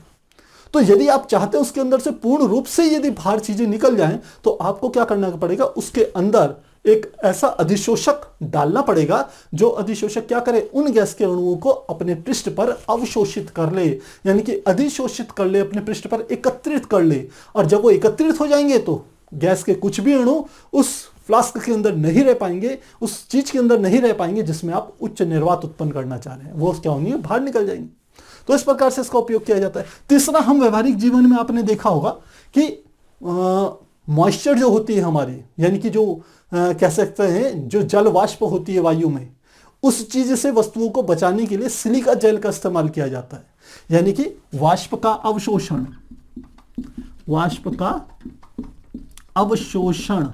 तो यदि आप चाहते हैं उसके अंदर से पूर्ण रूप से यदि बाहर चीजें निकल जाएं, तो आपको क्या करना पड़ेगा, उसके अंदर एक ऐसा अधिशोषक डालना पड़ेगा जो अधिशोषक क्या करे, उन गैस के अणुओं को अपने पृष्ठ पर अवशोषित कर ले, यानी कि अधिशोषित कर ले, अपने पृष्ठ पर एकत्रित कर ले। और जब वो एकत्रित हो जाएंगे तो गैस के कुछ भी अणु उस फ्लास्क के अंदर नहीं रह पाएंगे, उस चीज के अंदर नहीं रह पाएंगे जिसमें आप उच्च निर्वात उत्पन्न करना चाह रहे हैं, वो क्या होंगे, बाहर निकल जाएंगे। तो इस प्रकार से इसका उपयोग किया जाता है। तीसरा, हम व्यवहारिक जीवन में आपने देखा होगा कि मॉइस्चर जो होती है हमारी, यानी कि जो कह सकते हैं जो जल वाष्प होती है वायु में, उस चीज से वस्तुओं को बचाने के लिए सिलिका जेल का इस्तेमाल किया जाता है, यानी कि वाष्प का अवशोषण, वाष्प का अवशोषण।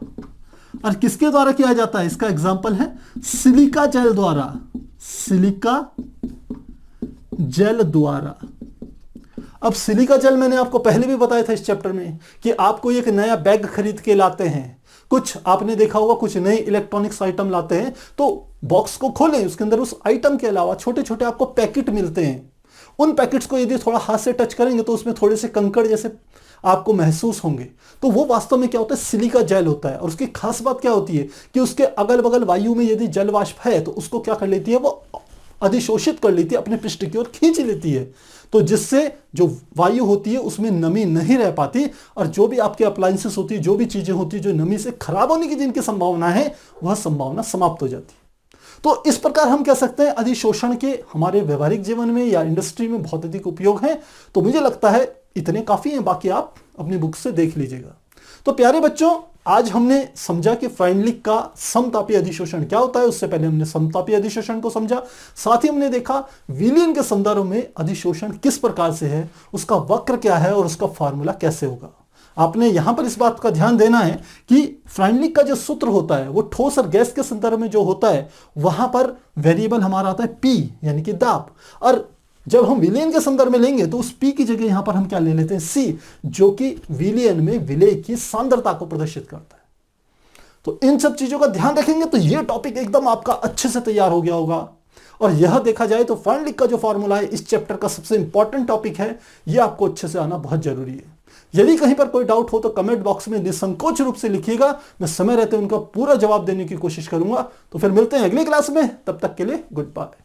और किसके द्वारा किया जाता है, इसका एग्जाम्पल है सिलिका जेल द्वारा, सिलिका जेल द्वारा। अब सिलिका जेल मैंने आपको पहले भी बताया था इस चैप्टर में कि आपको एक नया बैग खरीद के लाते हैं, कुछ आपने देखा होगा कुछ नए इलेक्ट्रॉनिक्स आइटम लाते हैं, तो बॉक्स को खोलें, उसके अंदर उस आइटम के अलावा छोटे छोटे आपको पैकेट मिलते हैं। उन पैकेट्स को यदि थोड़ा हाथ से टच करेंगे तो उसमें थोड़े से कंकड़ जैसे आपको महसूस होंगे, तो वो वास्तव में क्या होता है, सिलिका जेल होता है। और उसकी खास बात क्या होती है कि उसके अगल बगल वायु में यदि जल वाष्प है तो उसको क्या कर लेती है, वो अधिशोषित कर लेती है, अपने पृष्ठ की ओर खींच लेती है, तो जिससे जो वायु होती है उसमें नमी नहीं रह पाती, और जो भी आपके अप्लायंसेस होती है, जो भी चीजें होती है जो नमी से खराब होने की जिनकी संभावना है, वह संभावना समाप्त हो जाती है। तो इस प्रकार हम कह सकते हैं अधिशोषण के हमारे व्यवहारिक जीवन में या इंडस्ट्री में बहुत अधिक उपयोग है। तो मुझे लगता है इतने काफी हैं, बाकी आप अपनी बुक से देख लीजिएगा। तो प्यारे बच्चों, आज हमने समझा कि फ्राइडलिक का समतापीय अधिशोषण क्या होता है। उससे पहले हमने समतापीय अधिशोषण को समझा, साथ ही हमने देखा विलियन के संदर्भ में अधिशोषण किस प्रकार से है, उसका वक्र क्या है और उसका फॉर्मूला कैसे होगा। आपने यहां पर इस बात का ध्यान देना है कि फ्राइडलिक का जो सूत्र होता है वो ठोस और गैस के संदर्भ में जो होता है वहां पर वेरिएबल हमारा आता है P, यानी कि दाब। और जब हम विलयन के संदर्भ में लेंगे तो उस P की जगह यहां पर हम क्या ले लेते हैं, C, जो कि विलयन में विलय की सांद्रता को प्रदर्शित करता है। तो इन सब चीजों का ध्यान रखेंगे तो यह टॉपिक एकदम आपका अच्छे से तैयार हो गया होगा। और यह देखा जाए तो फ्राइडलिक का जो फॉर्मूला है इस चैप्टर का सबसे इंपॉर्टेंट टॉपिक है, यह आपको अच्छे से आना बहुत जरूरी है। यदि कहीं पर कोई डाउट हो तो कमेंट बॉक्स में निसंकोच रूप से लिखिएगा, मैं समय रहते उनका पूरा जवाब देने की कोशिश करूंगा। तो फिर मिलते हैं अगली क्लास में, तब तक के लिए गुड बाय।